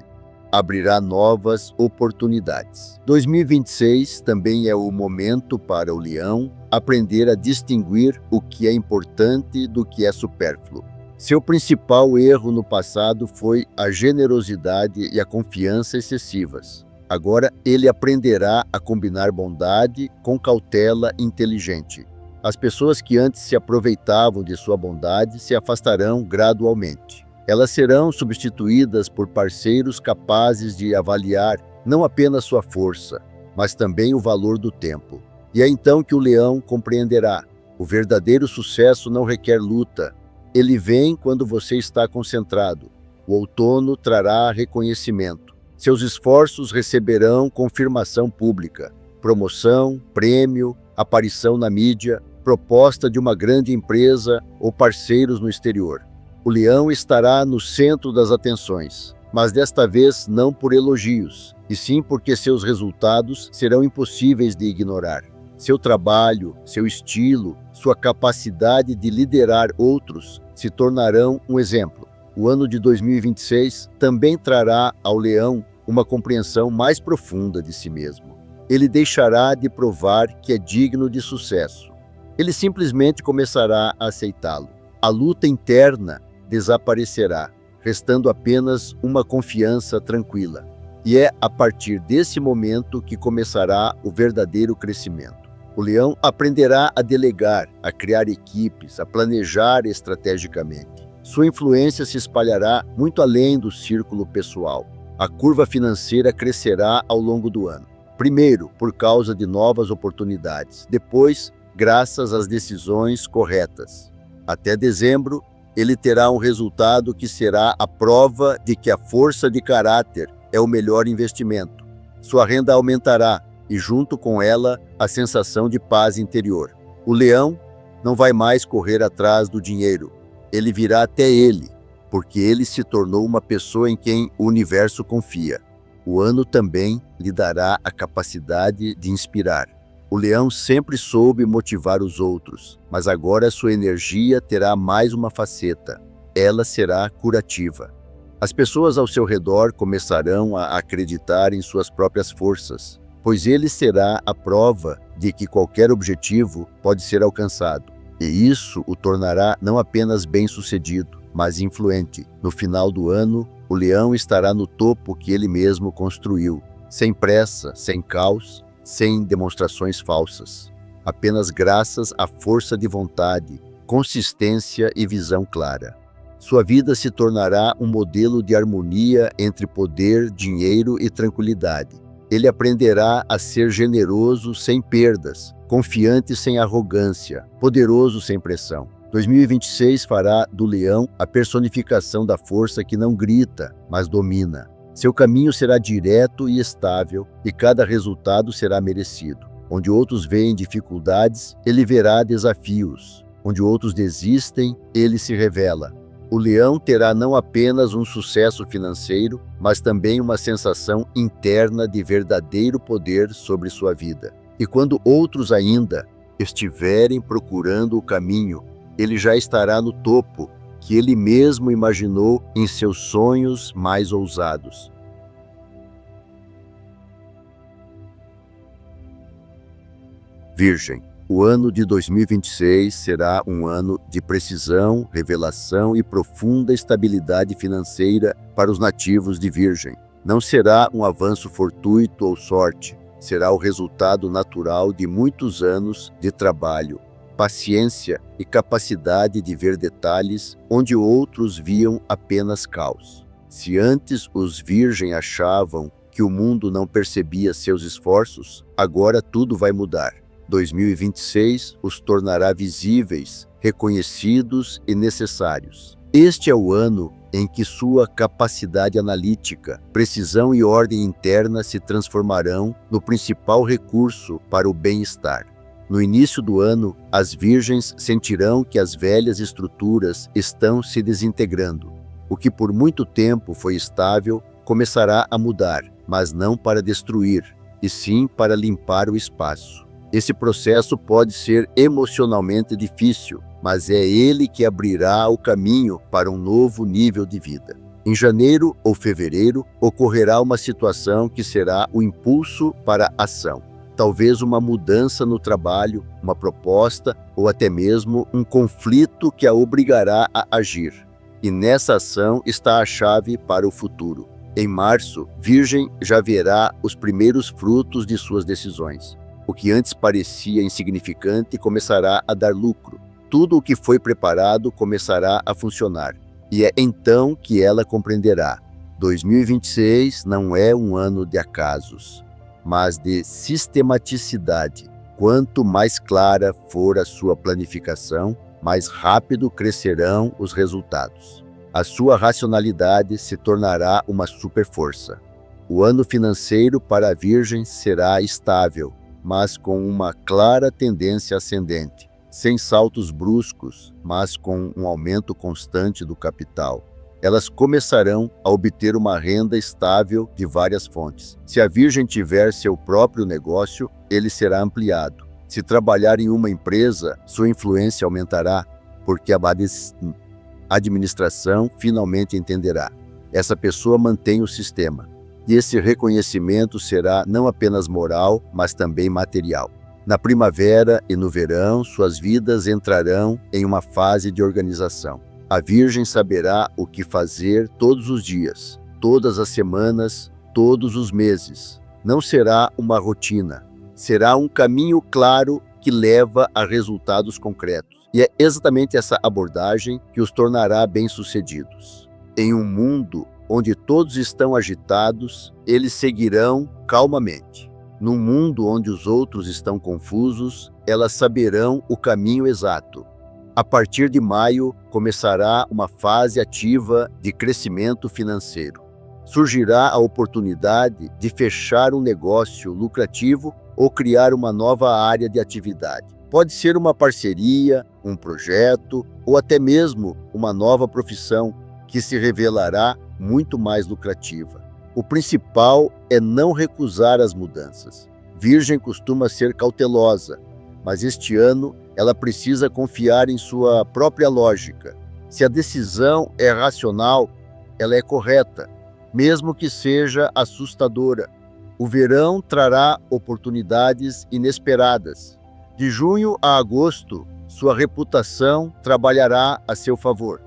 Abrirá novas oportunidades. 2026 também é o momento para o leão aprender a distinguir o que é importante do que é supérfluo. Seu principal erro no passado foi a generosidade e a confiança excessivas. Agora ele aprenderá a combinar bondade com cautela inteligente. As pessoas que antes se aproveitavam de sua bondade se afastarão gradualmente. Elas serão substituídas por parceiros capazes de avaliar não apenas sua força, mas também o valor do tempo. E é então que o leão compreenderá: o verdadeiro sucesso não requer luta. Ele vem quando você está concentrado. O outono trará reconhecimento. Seus esforços receberão confirmação pública, promoção, prêmio, aparição na mídia, proposta de uma grande empresa ou parceiros no exterior. O leão estará no centro das atenções, mas desta vez não por elogios, e sim porque seus resultados serão impossíveis de ignorar. Seu trabalho, seu estilo, sua capacidade de liderar outros se tornarão um exemplo. O ano de 2026 também trará ao leão uma compreensão mais profunda de si mesmo. Ele deixará de provar que é digno de sucesso. Ele simplesmente começará a aceitá-lo. A luta interna desaparecerá, restando apenas uma confiança tranquila. E é a partir desse momento que começará o verdadeiro crescimento. O leão aprenderá a delegar, a criar equipes, a planejar estrategicamente. Sua influência se espalhará muito além do círculo pessoal. A curva financeira crescerá ao longo do ano. Primeiro, por causa de novas oportunidades. Depois, graças às decisões corretas. Até dezembro, ele terá um resultado que será a prova de que a força de caráter é o melhor investimento. Sua renda aumentará e, junto com ela, a sensação de paz interior. O leão não vai mais correr atrás do dinheiro. Ele virá até ele, porque ele se tornou uma pessoa em quem o universo confia. O ano também lhe dará a capacidade de inspirar. O leão sempre soube motivar os outros, mas agora sua energia terá mais uma faceta. Ela será curativa. As pessoas ao seu redor começarão a acreditar em suas próprias forças, pois ele será a prova de que qualquer objetivo pode ser alcançado. E isso o tornará não apenas bem-sucedido, mas influente. No final do ano, o leão estará no topo que ele mesmo construiu, sem pressa, sem caos, sem demonstrações falsas, apenas graças à força de vontade, consistência e visão clara. Sua vida se tornará um modelo de harmonia entre poder, dinheiro e tranquilidade. Ele aprenderá a ser generoso sem perdas, confiante sem arrogância, poderoso sem pressão. 2026 fará do leão a personificação da força que não grita, mas domina. Seu caminho será direto e estável, e cada resultado será merecido. Onde outros veem dificuldades, ele verá desafios. Onde outros desistem, ele se revela. O leão terá não apenas um sucesso financeiro, mas também uma sensação interna de verdadeiro poder sobre sua vida. E quando outros ainda estiverem procurando o caminho, ele já estará no topo, que ele mesmo imaginou em seus sonhos mais ousados. Virgem, o ano de 2026 será um ano de precisão, revelação e profunda estabilidade financeira para os nativos de Virgem. Não será um avanço fortuito ou sorte, será o resultado natural de muitos anos de trabalho, paciência e capacidade de ver detalhes onde outros viam apenas caos. Se antes os Virgem achavam que o mundo não percebia seus esforços, agora tudo vai mudar. 2026 os tornará visíveis, reconhecidos e necessários. Este é o ano em que sua capacidade analítica, precisão e ordem interna se transformarão no principal recurso para o bem-estar. No início do ano, as virgens sentirão que as velhas estruturas estão se desintegrando. O que por muito tempo foi estável começará a mudar, mas não para destruir, e sim para limpar o espaço. Esse processo pode ser emocionalmente difícil, mas é ele que abrirá o caminho para um novo nível de vida. Em janeiro ou fevereiro, ocorrerá uma situação que será o impulso para a ação. Talvez uma mudança no trabalho, uma proposta ou até mesmo um conflito que a obrigará a agir. E nessa ação está a chave para o futuro. Em março, Virgem já verá os primeiros frutos de suas decisões. O que antes parecia insignificante começará a dar lucro. Tudo o que foi preparado começará a funcionar. E é então que ela compreenderá: 2026 não é um ano de acasos, mas de sistematicidade. Quanto mais clara for a sua planificação, mais rápido crescerão os resultados. A sua racionalidade se tornará uma superforça. O ano financeiro para a Virgem será estável, mas com uma clara tendência ascendente, sem saltos bruscos, mas com um aumento constante do capital. Elas começarão a obter uma renda estável de várias fontes. Se a Virgem tiver seu próprio negócio, ele será ampliado. Se trabalhar em uma empresa, sua influência aumentará, porque a administração finalmente entenderá. Essa pessoa mantém o sistema. E esse reconhecimento será não apenas moral, mas também material. Na primavera e no verão, suas vidas entrarão em uma fase de organização. A Virgem saberá o que fazer todos os dias, todas as semanas, todos os meses. Não será uma rotina, será um caminho claro que leva a resultados concretos. E é exatamente essa abordagem que os tornará bem-sucedidos. Em um mundo onde todos estão agitados, eles seguirão calmamente. Num mundo onde os outros estão confusos, elas saberão o caminho exato. A partir de maio, começará uma fase ativa de crescimento financeiro. Surgirá a oportunidade de fechar um negócio lucrativo ou criar uma nova área de atividade. Pode ser uma parceria, um projeto ou até mesmo uma nova profissão que se revelará muito mais lucrativa. O principal é não recusar as mudanças. Virgem costuma ser cautelosa, mas este ano ela precisa confiar em sua própria lógica. Se a decisão é racional, ela é correta, mesmo que seja assustadora. O verão trará oportunidades inesperadas. De junho a agosto, sua reputação trabalhará a seu favor.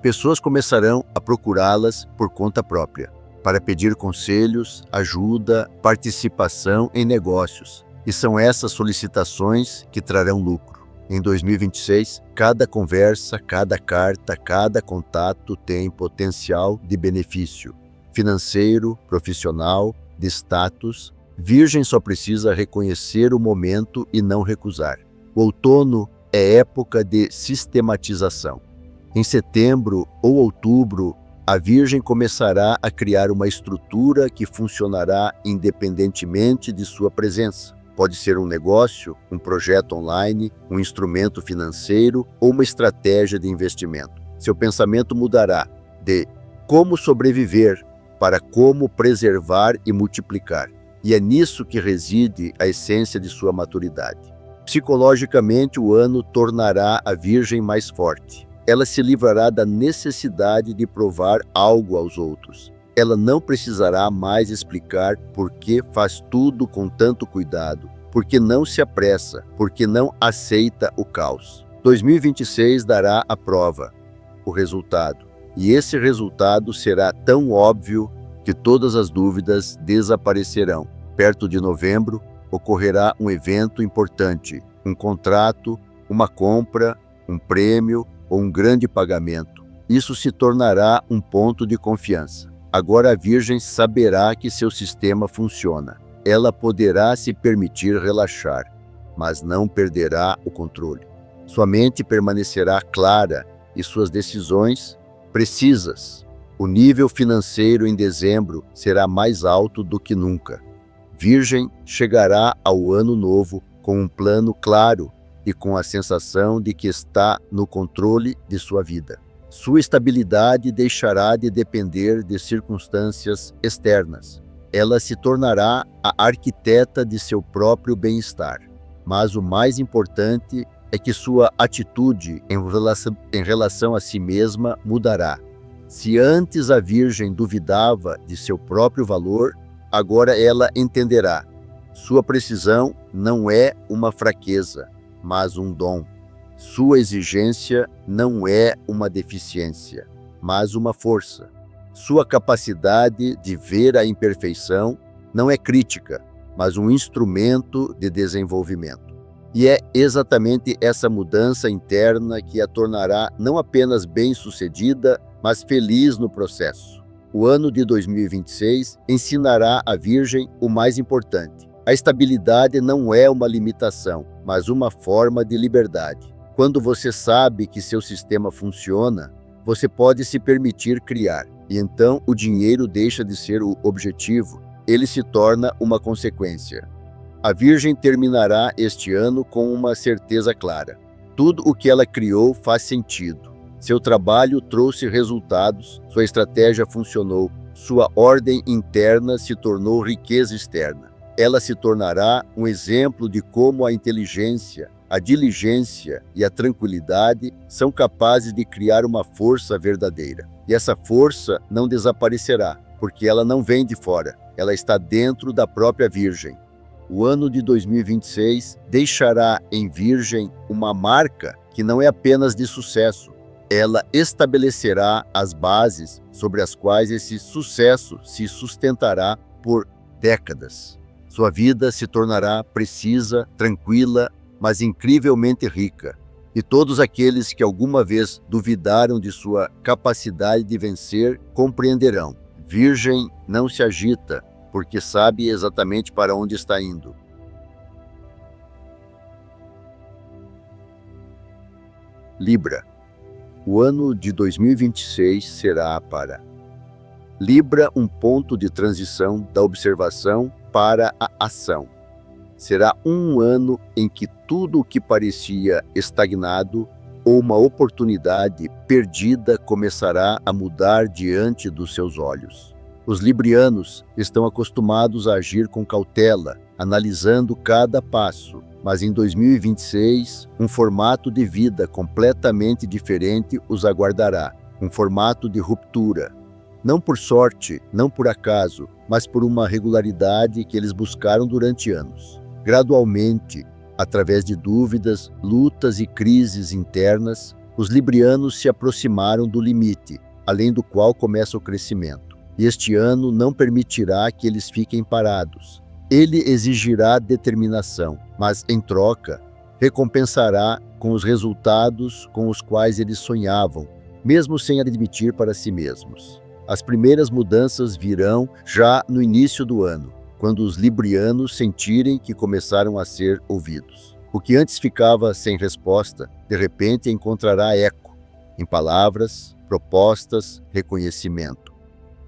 Pessoas começarão a procurá-las por conta própria, para pedir conselhos, ajuda, participação em negócios. E são essas solicitações que trarão lucro. Em 2026, cada conversa, cada carta, cada contato tem potencial de benefício financeiro, profissional, de status. Virgem só precisa reconhecer o momento e não recusar. O outono é época de sistematização. Em setembro ou outubro, a Virgem começará a criar uma estrutura que funcionará independentemente de sua presença. Pode ser um negócio, um projeto online, um instrumento financeiro ou uma estratégia de investimento. Seu pensamento mudará de como sobreviver para como preservar e multiplicar. E é nisso que reside a essência de sua maturidade. Psicologicamente, o ano tornará a Virgem mais forte. Ela se livrará da necessidade de provar algo aos outros. Ela não precisará mais explicar por que faz tudo com tanto cuidado, porque não se apressa, porque não aceita o caos. 2026 dará a prova, o resultado. E esse resultado será tão óbvio que todas as dúvidas desaparecerão. Perto de novembro, ocorrerá um evento importante, um contrato, uma compra, um prêmio ou um grande pagamento. Isso se tornará um ponto de confiança. Agora a Virgem saberá que seu sistema funciona. Ela poderá se permitir relaxar, mas não perderá o controle. Sua mente permanecerá clara e suas decisões precisas. O nível financeiro em dezembro será mais alto do que nunca. Virgem chegará ao ano novo com um plano claro e com a sensação de que está no controle de sua vida. Sua estabilidade deixará de depender de circunstâncias externas. Ela se tornará a arquiteta de seu próprio bem-estar. Mas o mais importante é que sua atitude em relação a si mesma mudará. Se antes a Virgem duvidava de seu próprio valor, agora ela entenderá. Sua precisão não é uma fraqueza, mas um dom. Sua exigência não é uma deficiência, mas uma força. Sua capacidade de ver a imperfeição não é crítica, mas um instrumento de desenvolvimento. E é exatamente essa mudança interna que a tornará não apenas bem-sucedida, mas feliz no processo. O ano de 2026 ensinará a Virgem o mais importante. A estabilidade não é uma limitação, mas uma forma de liberdade. Quando você sabe que seu sistema funciona, você pode se permitir criar, e então o dinheiro deixa de ser o objetivo, ele se torna uma consequência. A Virgem terminará este ano com uma certeza clara. Tudo o que ela criou faz sentido. Seu trabalho trouxe resultados, sua estratégia funcionou, sua ordem interna se tornou riqueza externa. Ela se tornará um exemplo de como a inteligência, a diligência e a tranquilidade são capazes de criar uma força verdadeira. E essa força não desaparecerá, porque ela não vem de fora, ela está dentro da própria Virgem. O ano de 2026 deixará em Virgem uma marca que não é apenas de sucesso. Ela estabelecerá as bases sobre as quais esse sucesso se sustentará por décadas. Sua vida se tornará precisa, tranquila, mas incrivelmente rica. E todos aqueles que alguma vez duvidaram de sua capacidade de vencer compreenderão. Virgem não se agita, porque sabe exatamente para onde está indo. Libra. O ano de 2026 será para Libra um ponto de transição da observação para a ação. Será um ano em que tudo o que parecia estagnado ou uma oportunidade perdida começará a mudar diante dos seus olhos. Os librianos estão acostumados a agir com cautela, analisando cada passo, mas em 2026, um formato de vida completamente diferente os aguardará, um formato de ruptura. Não por sorte, não por acaso, mas por uma regularidade que eles buscaram durante anos. Gradualmente, através de dúvidas, lutas e crises internas, os librianos se aproximaram do limite, além do qual começa o crescimento. E este ano não permitirá que eles fiquem parados. Ele exigirá determinação, mas, em troca, recompensará com os resultados com os quais eles sonhavam, mesmo sem admitir para si mesmos. As primeiras mudanças virão já no início do ano, quando os librianos sentirem que começaram a ser ouvidos. O que antes ficava sem resposta, de repente encontrará eco em palavras, propostas, reconhecimento.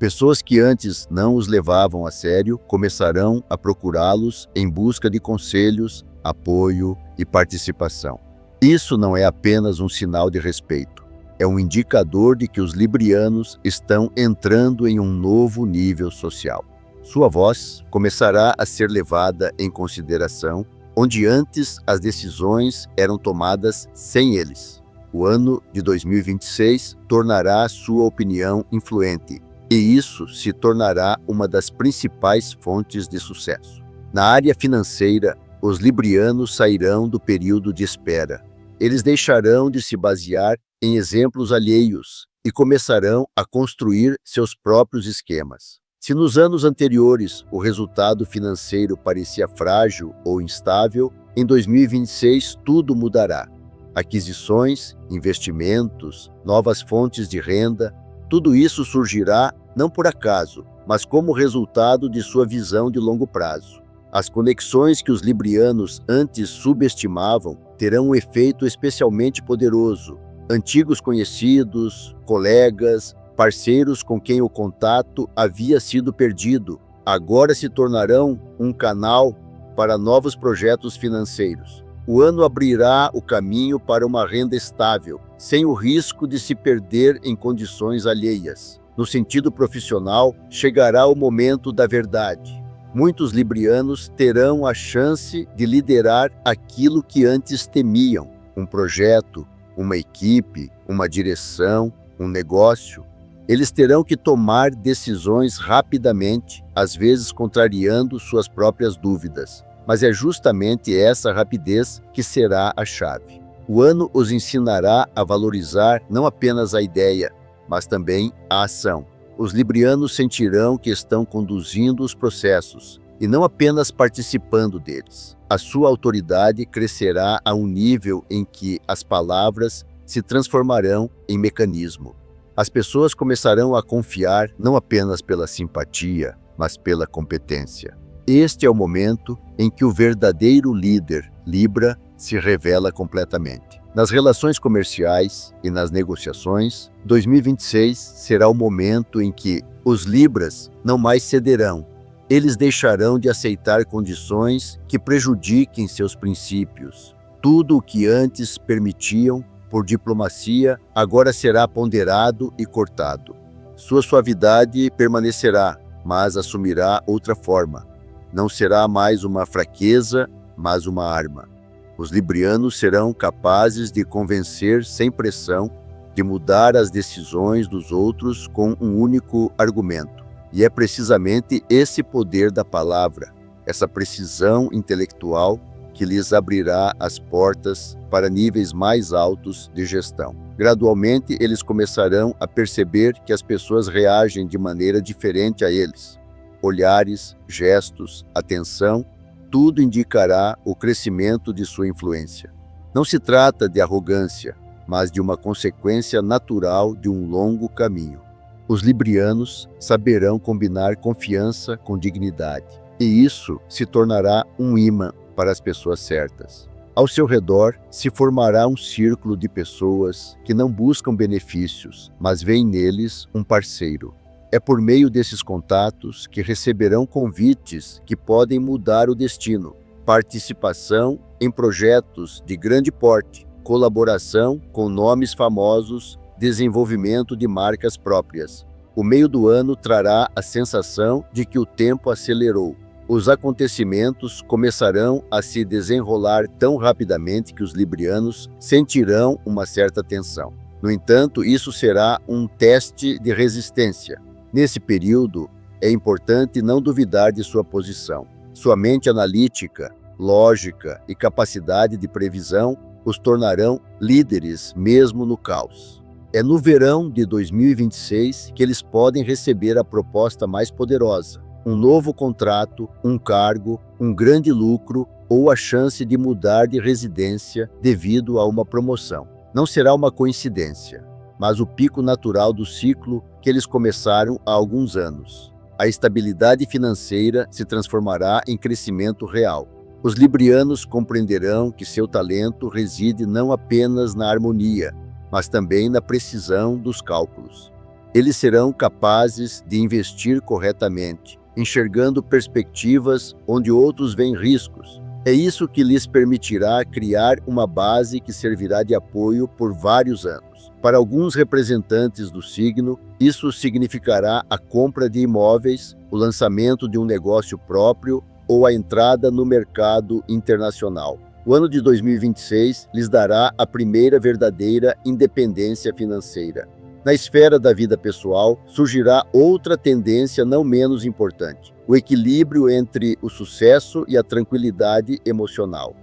Pessoas que antes não os levavam a sério começarão a procurá-los em busca de conselhos, apoio e participação. Isso não é apenas um sinal de respeito, é um indicador de que os librianos estão entrando em um novo nível social. Sua voz começará a ser levada em consideração, onde antes as decisões eram tomadas sem eles. O ano de 2026 tornará sua opinião influente, e isso se tornará uma das principais fontes de sucesso. Na área financeira, os librianos sairão do período de espera. Eles deixarão de se basear em exemplos alheios e começarão a construir seus próprios esquemas. Se nos anos anteriores o resultado financeiro parecia frágil ou instável, em 2026 tudo mudará. Aquisições, investimentos, novas fontes de renda, tudo isso surgirá não por acaso, mas como resultado de sua visão de longo prazo. As conexões que os librianos antes subestimavam terão um efeito especialmente poderoso. Antigos conhecidos, colegas, parceiros com quem o contato havia sido perdido, agora se tornarão um canal para novos projetos financeiros. O ano abrirá o caminho para uma renda estável, sem o risco de se perder em condições alheias. No sentido profissional, chegará o momento da verdade. Muitos librianos terão a chance de liderar aquilo que antes temiam: um projeto, uma equipe, uma direção, um negócio. Eles terão que tomar decisões rapidamente, às vezes contrariando suas próprias dúvidas. Mas é justamente essa rapidez que será a chave. O ano os ensinará a valorizar não apenas a ideia, mas também a ação. Os librianos sentirão que estão conduzindo os processos e não apenas participando deles. A sua autoridade crescerá a um nível em que as palavras se transformarão em mecanismo. As pessoas começarão a confiar não apenas pela simpatia, mas pela competência. Este é o momento em que o verdadeiro líder Libra se revela completamente. Nas relações comerciais e nas negociações, 2026 será o momento em que os Libras não mais cederão. Eles deixarão de aceitar condições que prejudiquem seus princípios. Tudo o que antes permitiam por diplomacia agora será ponderado e cortado. Sua suavidade permanecerá, mas assumirá outra forma. Não será mais uma fraqueza, mas uma arma. Os librianos serão capazes de convencer sem pressão, de mudar as decisões dos outros com um único argumento. E é precisamente esse poder da palavra, essa precisão intelectual, que lhes abrirá as portas para níveis mais altos de gestão. Gradualmente, eles começarão a perceber que as pessoas reagem de maneira diferente a eles. Olhares, gestos, atenção, tudo indicará o crescimento de sua influência. Não se trata de arrogância, mas de uma consequência natural de um longo caminho. Os librianos saberão combinar confiança com dignidade, e isso se tornará um imã para as pessoas certas. Ao seu redor se formará um círculo de pessoas que não buscam benefícios, mas veem neles um parceiro. É por meio desses contatos que receberão convites que podem mudar o destino, participação em projetos de grande porte, colaboração com nomes famosos, desenvolvimento de marcas próprias. O meio do ano trará a sensação de que o tempo acelerou. Os acontecimentos começarão a se desenrolar tão rapidamente que os librianos sentirão uma certa tensão. No entanto, isso será um teste de resistência. Nesse período, é importante não duvidar de sua posição. Sua mente analítica, lógica e capacidade de previsão os tornarão líderes mesmo no caos. É no verão de 2026 que eles podem receber a proposta mais poderosa: um novo contrato, um cargo, um grande lucro ou a chance de mudar de residência devido a uma promoção. Não será uma coincidência, mas o pico natural do ciclo que eles começaram há alguns anos. A estabilidade financeira se transformará em crescimento real. Os librianos compreenderão que seu talento reside não apenas na harmonia, mas também na precisão dos cálculos. Eles serão capazes de investir corretamente, enxergando perspectivas onde outros veem riscos. É isso que lhes permitirá criar uma base que servirá de apoio por vários anos. Para alguns representantes do signo, isso significará a compra de imóveis, o lançamento de um negócio próprio ou a entrada no mercado internacional. O ano de 2026 lhes dará a primeira verdadeira independência financeira. Na esfera da vida pessoal, surgirá outra tendência não menos importante: o equilíbrio entre o sucesso e a tranquilidade emocional.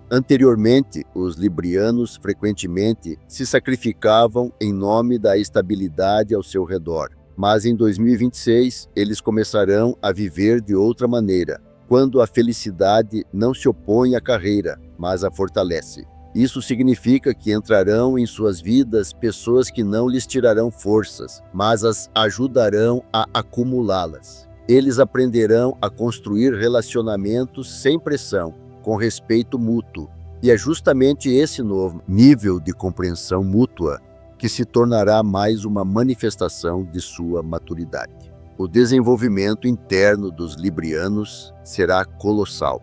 Anteriormente, os librianos frequentemente se sacrificavam em nome da estabilidade ao seu redor, mas em 2026 eles começarão a viver de outra maneira, quando a felicidade não se opõe à carreira, mas a fortalece. Isso significa que entrarão em suas vidas pessoas que não lhes tirarão forças, mas as ajudarão a acumulá-las. Eles aprenderão a construir relacionamentos sem pressão, com respeito mútuo. E é justamente esse novo nível de compreensão mútua que se tornará mais uma manifestação de sua maturidade. O desenvolvimento interno dos librianos será colossal.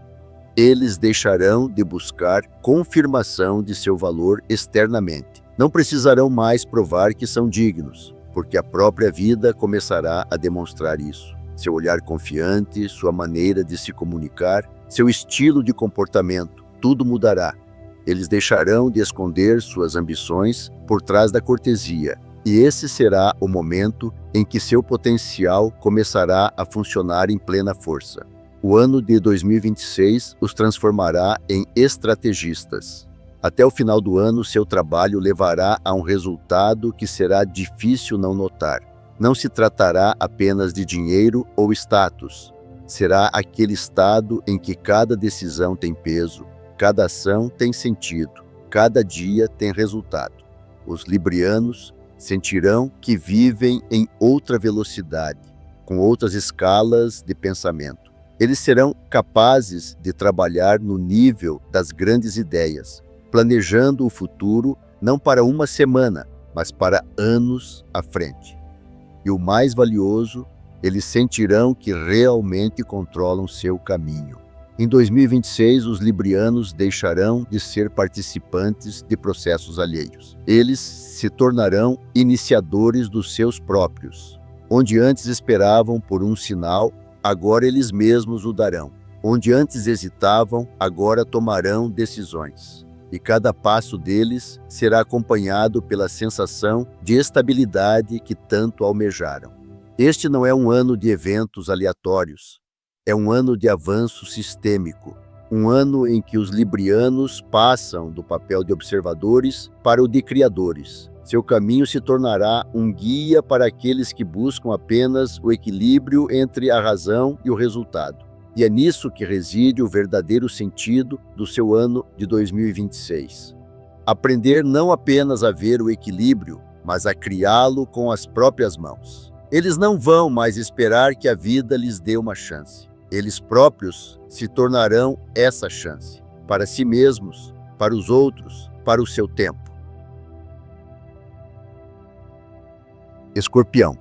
Eles deixarão de buscar confirmação de seu valor externamente. Não precisarão mais provar que são dignos, porque a própria vida começará a demonstrar isso. Seu olhar confiante, sua maneira de se comunicar, seu estilo de comportamento, tudo mudará. Eles deixarão de esconder suas ambições por trás da cortesia, e esse será o momento em que seu potencial começará a funcionar em plena força. O ano de 2026 os transformará em estrategistas. Até o final do ano, seu trabalho levará a um resultado que será difícil não notar. Não se tratará apenas de dinheiro ou status. Será aquele estado em que cada decisão tem peso, cada ação tem sentido, cada dia tem resultado. Os librianos sentirão que vivem em outra velocidade, com outras escalas de pensamento. Eles serão capazes de trabalhar no nível das grandes ideias, planejando o futuro não para uma semana, mas para anos à frente. E o mais valioso, eles sentirão que realmente controlam seu caminho. Em 2026, os librianos deixarão de ser participantes de processos alheios. Eles se tornarão iniciadores dos seus próprios. Onde antes esperavam por um sinal, agora eles mesmos o darão. Onde antes hesitavam, agora tomarão decisões. E cada passo deles será acompanhado pela sensação de estabilidade que tanto almejaram. Este não é um ano de eventos aleatórios. É um ano de avanço sistêmico. Um ano em que os librianos passam do papel de observadores para o de criadores. Seu caminho se tornará um guia para aqueles que buscam apenas o equilíbrio entre a razão e o resultado. E é nisso que reside o verdadeiro sentido do seu ano de 2026. Aprender não apenas a ver o equilíbrio, mas a criá-lo com as próprias mãos. Eles não vão mais esperar que a vida lhes dê uma chance. Eles próprios se tornarão essa chance, para si mesmos, para os outros, para o seu tempo. Escorpião.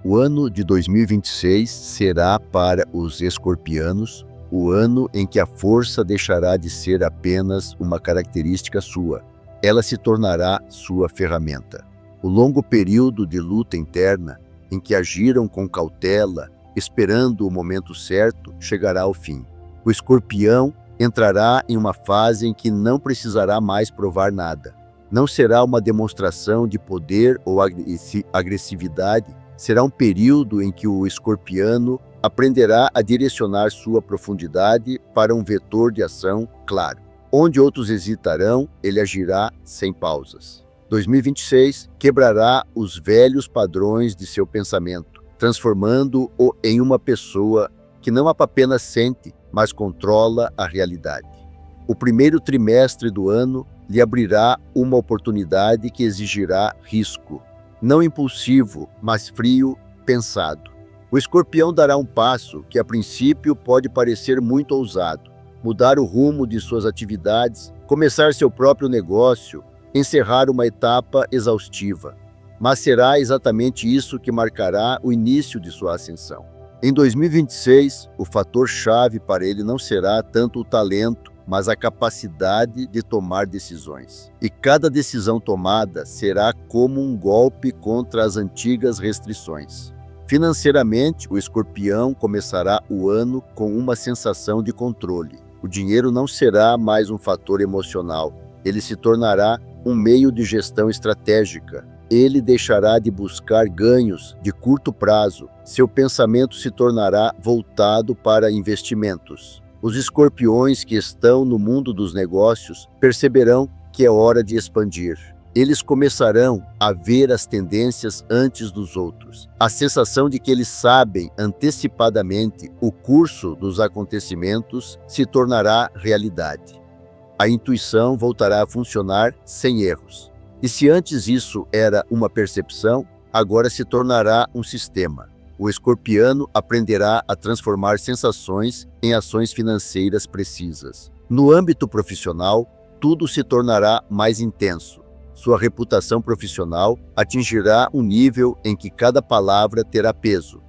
O ano de 2026 será para os escorpianos o ano em que a força deixará de ser apenas uma característica sua. Ela se tornará sua ferramenta. O longo período de luta interna, em que agiram com cautela, esperando o momento certo, chegará ao fim. O escorpião entrará em uma fase em que não precisará mais provar nada. Não será uma demonstração de poder ou agressividade, será um período em que o escorpiano aprenderá a direcionar sua profundidade para um vetor de ação claro. Onde outros hesitarão, ele agirá sem pausas. 2026 quebrará os velhos padrões de seu pensamento, transformando-o em uma pessoa que não apenas sente, mas controla a realidade. O primeiro trimestre do ano lhe abrirá uma oportunidade que exigirá risco, não impulsivo, mas frio, pensado. O escorpião dará um passo que a princípio pode parecer muito ousado, mudar o rumo de suas atividades, começar seu próprio negócio, encerrar uma etapa exaustiva. Mas será exatamente isso que marcará o início de sua ascensão. Em 2026, o fator-chave para ele não será tanto o talento, mas a capacidade de tomar decisões. E cada decisão tomada será como um golpe contra as antigas restrições. Financeiramente, o escorpião começará o ano com uma sensação de controle. O dinheiro não será mais um fator emocional, ele se tornará um meio de gestão estratégica. Ele deixará de buscar ganhos de curto prazo. Seu pensamento se tornará voltado para investimentos. Os escorpiões que estão no mundo dos negócios perceberão que é hora de expandir. Eles começarão a ver as tendências antes dos outros. A sensação de que eles sabem antecipadamente o curso dos acontecimentos se tornará realidade. A intuição voltará a funcionar sem erros. E se antes isso era uma percepção, agora se tornará um sistema. O escorpiano aprenderá a transformar sensações em ações financeiras precisas. No âmbito profissional, tudo se tornará mais intenso. Sua reputação profissional atingirá um nível em que cada palavra terá peso.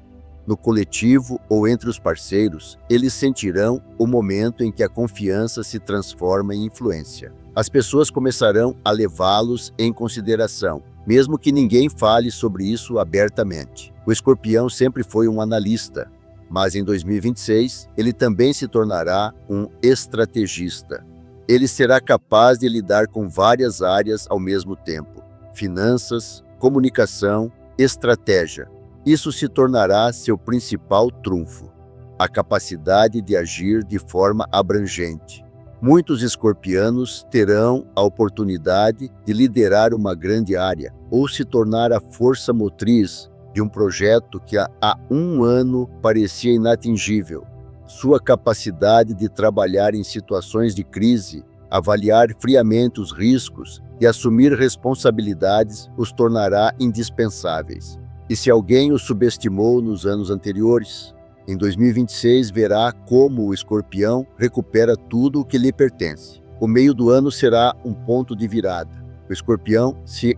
No coletivo ou entre os parceiros, eles sentirão o momento em que a confiança se transforma em influência. As pessoas começarão a levá-los em consideração, mesmo que ninguém fale sobre isso abertamente. O escorpião sempre foi um analista, mas em 2026 ele também se tornará um estrategista. Ele será capaz de lidar com várias áreas ao mesmo tempo: finanças, comunicação, estratégia. Isso se tornará seu principal trunfo, a capacidade de agir de forma abrangente. Muitos escorpianos terão a oportunidade de liderar uma grande área ou se tornar a força motriz de um projeto que há um ano parecia inatingível. Sua capacidade de trabalhar em situações de crise, avaliar friamente os riscos e assumir responsabilidades os tornará indispensáveis. E se alguém o subestimou nos anos anteriores, em 2026 verá como o escorpião recupera tudo o que lhe pertence. O meio do ano será um ponto de virada. O escorpião se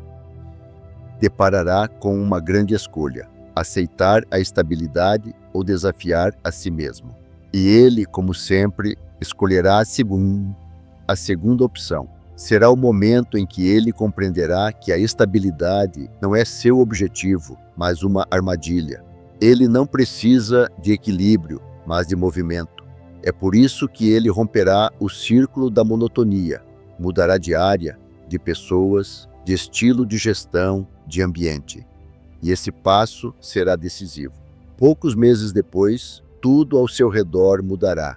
deparará com uma grande escolha: aceitar a estabilidade ou desafiar a si mesmo. E ele, como sempre, escolherá a segunda opção. Será o momento em que ele compreenderá que a estabilidade não é seu objetivo, mas uma armadilha. Ele não precisa de equilíbrio, mas de movimento. É por isso que ele romperá o círculo da monotonia, mudará de área, de pessoas, de estilo de gestão, de ambiente. E esse passo será decisivo. Poucos meses depois, tudo ao seu redor mudará.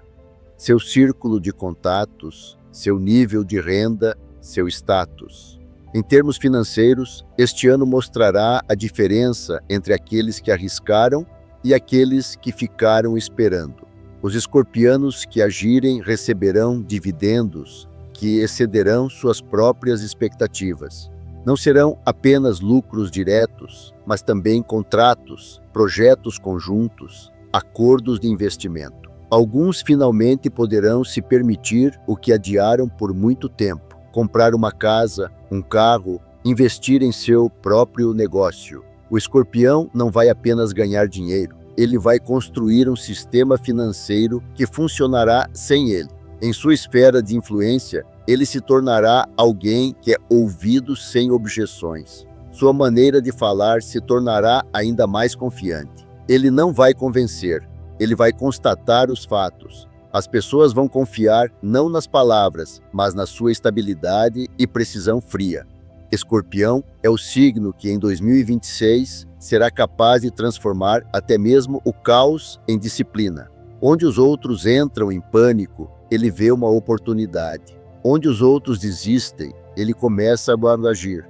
Seu círculo de contatos, seu nível de renda, seu status. Em termos financeiros, este ano mostrará a diferença entre aqueles que arriscaram e aqueles que ficaram esperando. Os escorpianos que agirem receberão dividendos que excederão suas próprias expectativas. Não serão apenas lucros diretos, mas também contratos, projetos conjuntos, acordos de investimento. Alguns finalmente poderão se permitir o que adiaram por muito tempo: comprar uma casa, um carro, investir em seu próprio negócio. O escorpião não vai apenas ganhar dinheiro, ele vai construir um sistema financeiro que funcionará sem ele. Em sua esfera de influência, ele se tornará alguém que é ouvido sem objeções. Sua maneira de falar se tornará ainda mais confiante. Ele não vai convencer, ele vai constatar os fatos. As pessoas vão confiar não nas palavras, mas na sua estabilidade e precisão fria. Escorpião é o signo que em 2026 será capaz de transformar até mesmo o caos em disciplina. Onde os outros entram em pânico, ele vê uma oportunidade. Onde os outros desistem, ele começa a agir.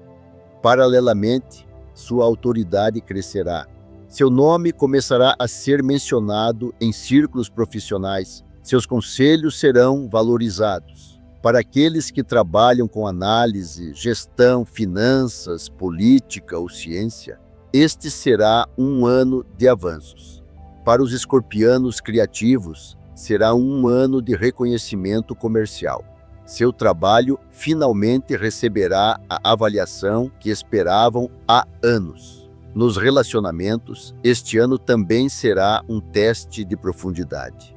Paralelamente, sua autoridade crescerá. Seu nome começará a ser mencionado em círculos profissionais. Seus conselhos serão valorizados. Para aqueles que trabalham com análise, gestão, finanças, política ou ciência, este será um ano de avanços. Para os escorpianos criativos, será um ano de reconhecimento comercial. Seu trabalho finalmente receberá a avaliação que esperavam há anos. Nos relacionamentos, este ano também será um teste de profundidade.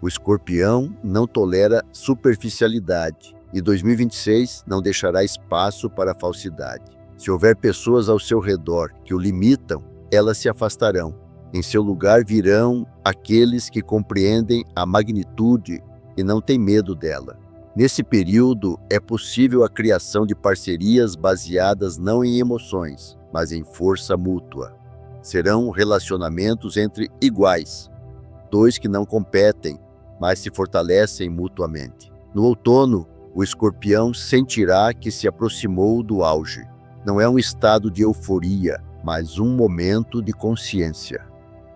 O Escorpião não tolera superficialidade e 2026 não deixará espaço para a falsidade. Se houver pessoas ao seu redor que o limitam, elas se afastarão. Em seu lugar virão aqueles que compreendem a magnitude e não têm medo dela. Nesse período, é possível a criação de parcerias baseadas não em emoções, mas em força mútua. Serão relacionamentos entre iguais, dois que não competem, mas se fortalecem mutuamente. No outono, o Escorpião sentirá que se aproximou do auge. Não é um estado de euforia, mas um momento de consciência.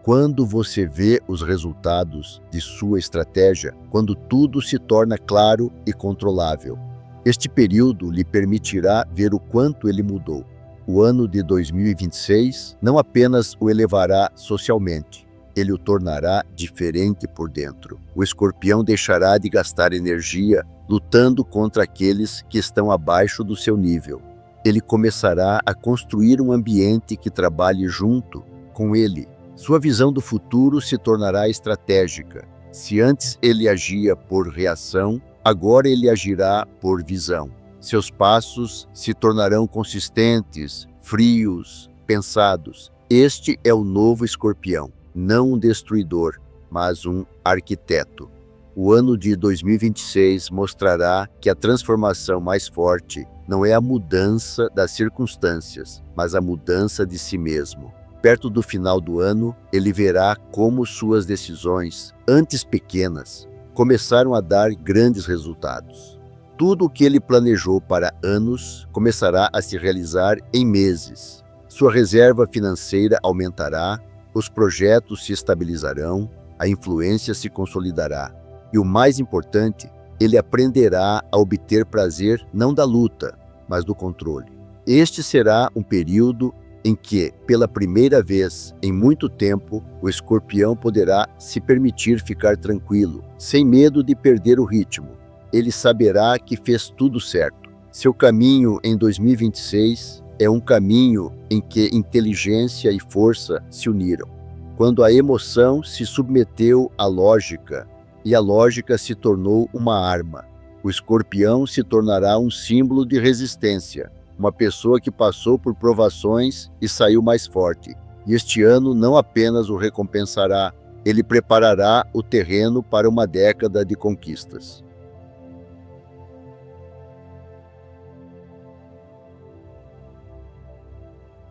Quando você vê os resultados de sua estratégia, quando tudo se torna claro e controlável. Este período lhe permitirá ver o quanto ele mudou. O ano de 2026 não apenas o elevará socialmente, ele o tornará diferente por dentro. O Escorpião deixará de gastar energia lutando contra aqueles que estão abaixo do seu nível. Ele começará a construir um ambiente que trabalhe junto com ele. Sua visão do futuro se tornará estratégica. Se antes ele agia por reação, agora ele agirá por visão. Seus passos se tornarão consistentes, frios, pensados. Este é o novo Escorpião, não um destruidor, mas um arquiteto. O ano de 2026 mostrará que a transformação mais forte não é a mudança das circunstâncias, mas a mudança de si mesmo. Perto do final do ano, ele verá como suas decisões, antes pequenas, começaram a dar grandes resultados. Tudo o que ele planejou para anos começará a se realizar em meses. Sua reserva financeira aumentará, os projetos se estabilizarão, a influência se consolidará. E o mais importante, ele aprenderá a obter prazer não da luta, mas do controle. Este será um período em que, pela primeira vez em muito tempo, o Escorpião poderá se permitir ficar tranquilo, sem medo de perder o ritmo. Ele saberá que fez tudo certo. Seu caminho em 2026 é um caminho em que inteligência e força se uniram. Quando a emoção se submeteu à lógica, e a lógica se tornou uma arma, o Escorpião se tornará um símbolo de resistência. Uma pessoa que passou por provações e saiu mais forte. E este ano não apenas o recompensará, ele preparará o terreno para uma década de conquistas.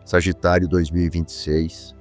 Sagitário 2026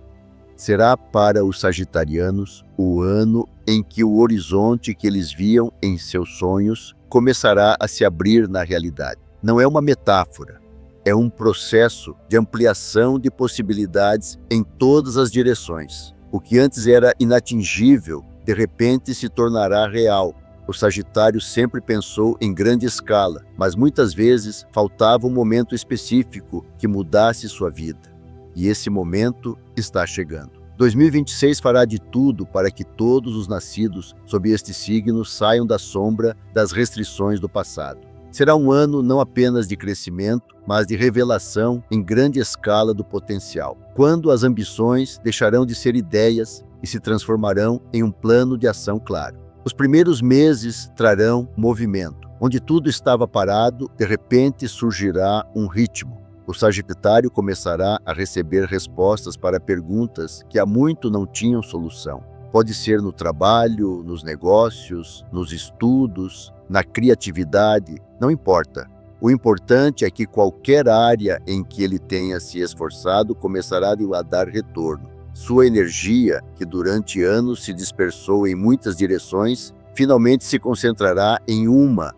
será para os sagitarianos o ano em que o horizonte que eles viam em seus sonhos começará a se abrir na realidade. Não é uma metáfora. É um processo de ampliação de possibilidades em todas as direções. O que antes era inatingível, de repente se tornará real. O Sagitário sempre pensou em grande escala, mas muitas vezes faltava um momento específico que mudasse sua vida. E esse momento está chegando. 2026 fará de tudo para que todos os nascidos sob este signo saiam da sombra das restrições do passado. Será um ano não apenas de crescimento, mas de revelação em grande escala do potencial, quando as ambições deixarão de ser ideias e se transformarão em um plano de ação claro. Os primeiros meses trarão movimento. Onde tudo estava parado, de repente surgirá um ritmo. O Sagitário começará a receber respostas para perguntas que há muito não tinham solução. Pode ser no trabalho, nos negócios, nos estudos, na criatividade, não importa. O importante é que qualquer área em que ele tenha se esforçado começará a dar retorno. Sua energia, que durante anos se dispersou em muitas direções, finalmente se concentrará em uma,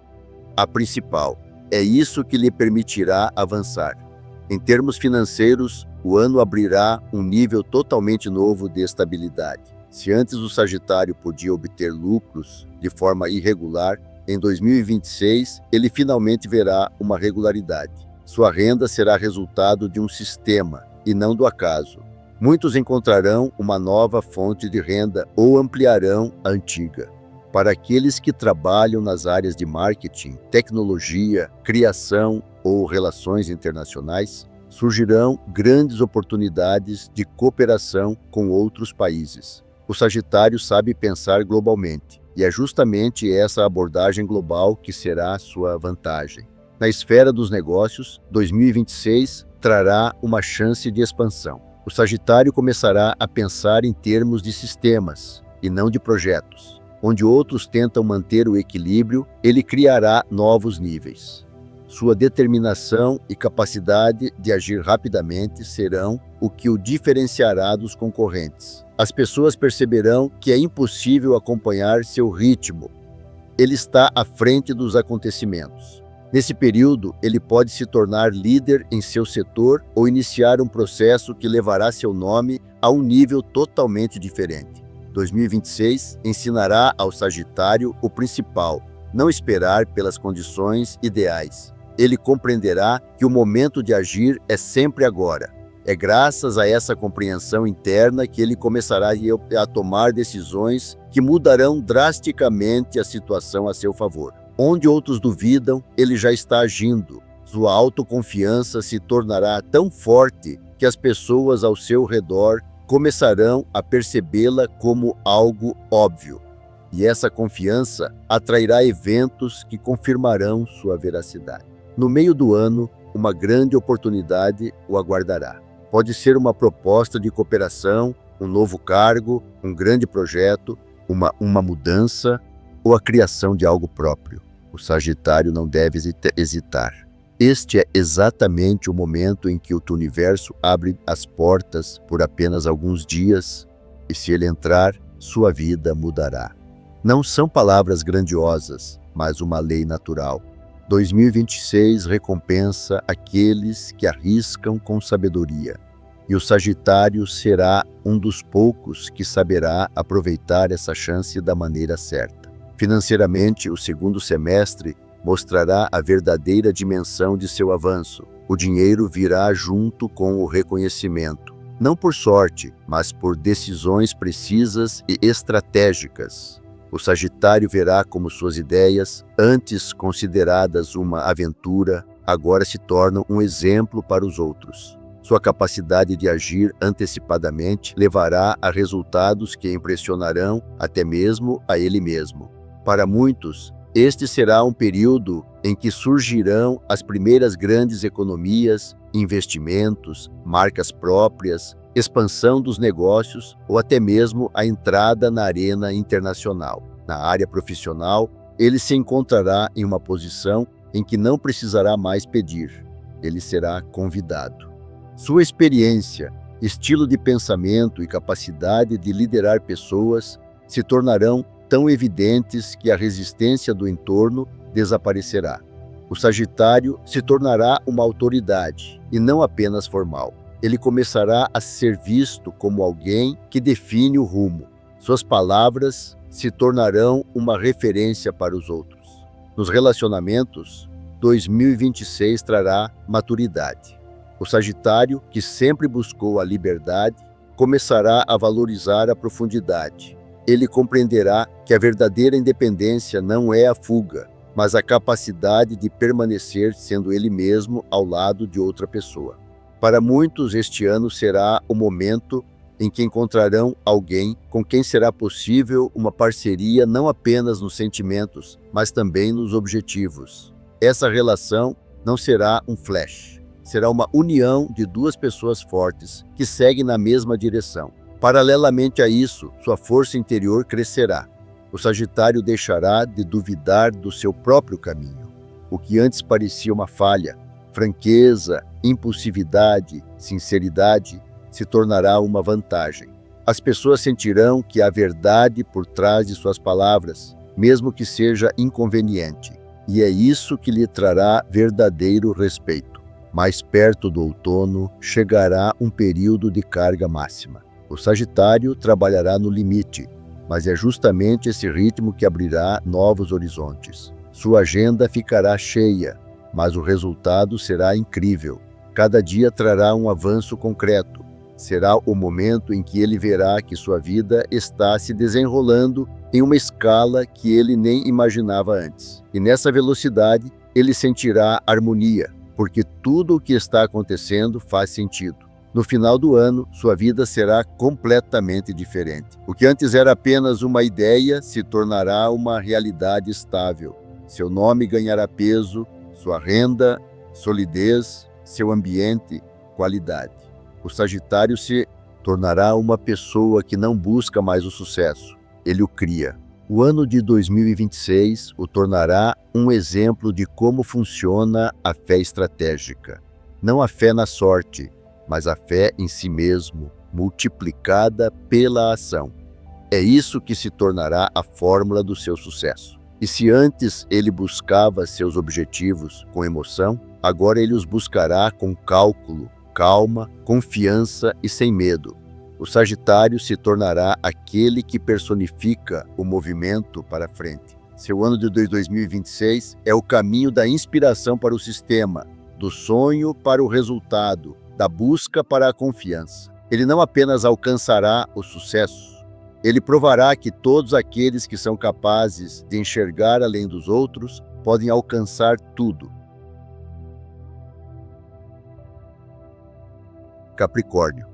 a principal. É isso que lhe permitirá avançar. Em termos financeiros, o ano abrirá um nível totalmente novo de estabilidade. Se antes o Sagitário podia obter lucros de forma irregular, em 2026 ele finalmente verá uma regularidade. Sua renda será resultado de um sistema e não do acaso. Muitos encontrarão uma nova fonte de renda ou ampliarão a antiga. Para aqueles que trabalham nas áreas de marketing, tecnologia, criação ou relações internacionais, surgirão grandes oportunidades de cooperação com outros países. O Sagitário sabe pensar globalmente, e é justamente essa abordagem global que será a sua vantagem. Na esfera dos negócios, 2026 trará uma chance de expansão. O Sagitário começará a pensar em termos de sistemas e não de projetos. Onde outros tentam manter o equilíbrio, ele criará novos níveis. Sua determinação e capacidade de agir rapidamente serão o que o diferenciará dos concorrentes. As pessoas perceberão que é impossível acompanhar seu ritmo. Ele está à frente dos acontecimentos. Nesse período, ele pode se tornar líder em seu setor ou iniciar um processo que levará seu nome a um nível totalmente diferente. 2026 ensinará ao Sagitário o principal: não esperar pelas condições ideais. Ele compreenderá que o momento de agir é sempre agora. É graças a essa compreensão interna que ele começará a tomar decisões que mudarão drasticamente a situação a seu favor. Onde outros duvidam, ele já está agindo. Sua autoconfiança se tornará tão forte que as pessoas ao seu redor começarão a percebê-la como algo óbvio. E essa confiança atrairá eventos que confirmarão sua veracidade. No meio do ano, uma grande oportunidade o aguardará. Pode ser uma proposta de cooperação, um novo cargo, um grande projeto, uma mudança ou a criação de algo próprio. O Sagitário não deve hesitar. Este é exatamente o momento em que o universo abre as portas por apenas alguns dias, e se ele entrar, sua vida mudará. Não são palavras grandiosas, mas uma lei natural. 2026 recompensa aqueles que arriscam com sabedoria, e o Sagitário será um dos poucos que saberá aproveitar essa chance da maneira certa. Financeiramente, o segundo semestre mostrará a verdadeira dimensão de seu avanço. O dinheiro virá junto com o reconhecimento, não por sorte, mas por decisões precisas e estratégicas. O Sagitário verá como suas ideias, antes consideradas uma aventura, agora se tornam um exemplo para os outros. Sua capacidade de agir antecipadamente levará a resultados que impressionarão até mesmo a ele mesmo. Para muitos, este será um período em que surgirão as primeiras grandes economias, investimentos, marcas próprias, expansão dos negócios ou até mesmo a entrada na arena internacional. Na área profissional, ele se encontrará em uma posição em que não precisará mais pedir, ele será convidado. Sua experiência, estilo de pensamento e capacidade de liderar pessoas se tornarão tão evidentes que a resistência do entorno desaparecerá. O Sagitário se tornará uma autoridade, e não apenas formal. Ele começará a ser visto como alguém que define o rumo. Suas palavras se tornarão uma referência para os outros. Nos relacionamentos, 2026 trará maturidade. O Sagitário, que sempre buscou a liberdade, começará a valorizar a profundidade. Ele compreenderá que a verdadeira independência não é a fuga, mas a capacidade de permanecer sendo ele mesmo ao lado de outra pessoa. Para muitos, este ano será o momento em que encontrarão alguém com quem será possível uma parceria não apenas nos sentimentos, mas também nos objetivos. Essa relação não será um flash, será uma união de duas pessoas fortes que seguem na mesma direção. Paralelamente a isso, sua força interior crescerá. O Sagitário deixará de duvidar do seu próprio caminho. O que antes parecia uma falha, franqueza, impulsividade, sinceridade, se tornará uma vantagem. As pessoas sentirão que há verdade por trás de suas palavras, mesmo que seja inconveniente, e é isso que lhe trará verdadeiro respeito. Mais perto do outono, chegará um período de carga máxima. O Sagitário trabalhará no limite, mas é justamente esse ritmo que abrirá novos horizontes. Sua agenda ficará cheia, mas o resultado será incrível. Cada dia trará um avanço concreto. Será o momento em que ele verá que sua vida está se desenrolando em uma escala que ele nem imaginava antes. E nessa velocidade, ele sentirá harmonia, porque tudo o que está acontecendo faz sentido. No final do ano, sua vida será completamente diferente. O que antes era apenas uma ideia se tornará uma realidade estável. Seu nome ganhará peso, sua renda, solidez, seu ambiente, qualidade. O Sagitário se tornará uma pessoa que não busca mais o sucesso, ele o cria. O ano de 2026 o tornará um exemplo de como funciona a fé estratégica. Não a fé na sorte, mas a fé em si mesmo, multiplicada pela ação. É isso que se tornará a fórmula do seu sucesso. E se antes ele buscava seus objetivos com emoção, agora ele os buscará com cálculo, calma, confiança e sem medo. O Sagitário se tornará aquele que personifica o movimento para frente. Seu ano de 2026 é o caminho da inspiração para o sistema, do sonho para o resultado, da busca para a confiança. Ele não apenas alcançará o sucesso, ele provará que todos aqueles que são capazes de enxergar além dos outros podem alcançar tudo. Capricórnio.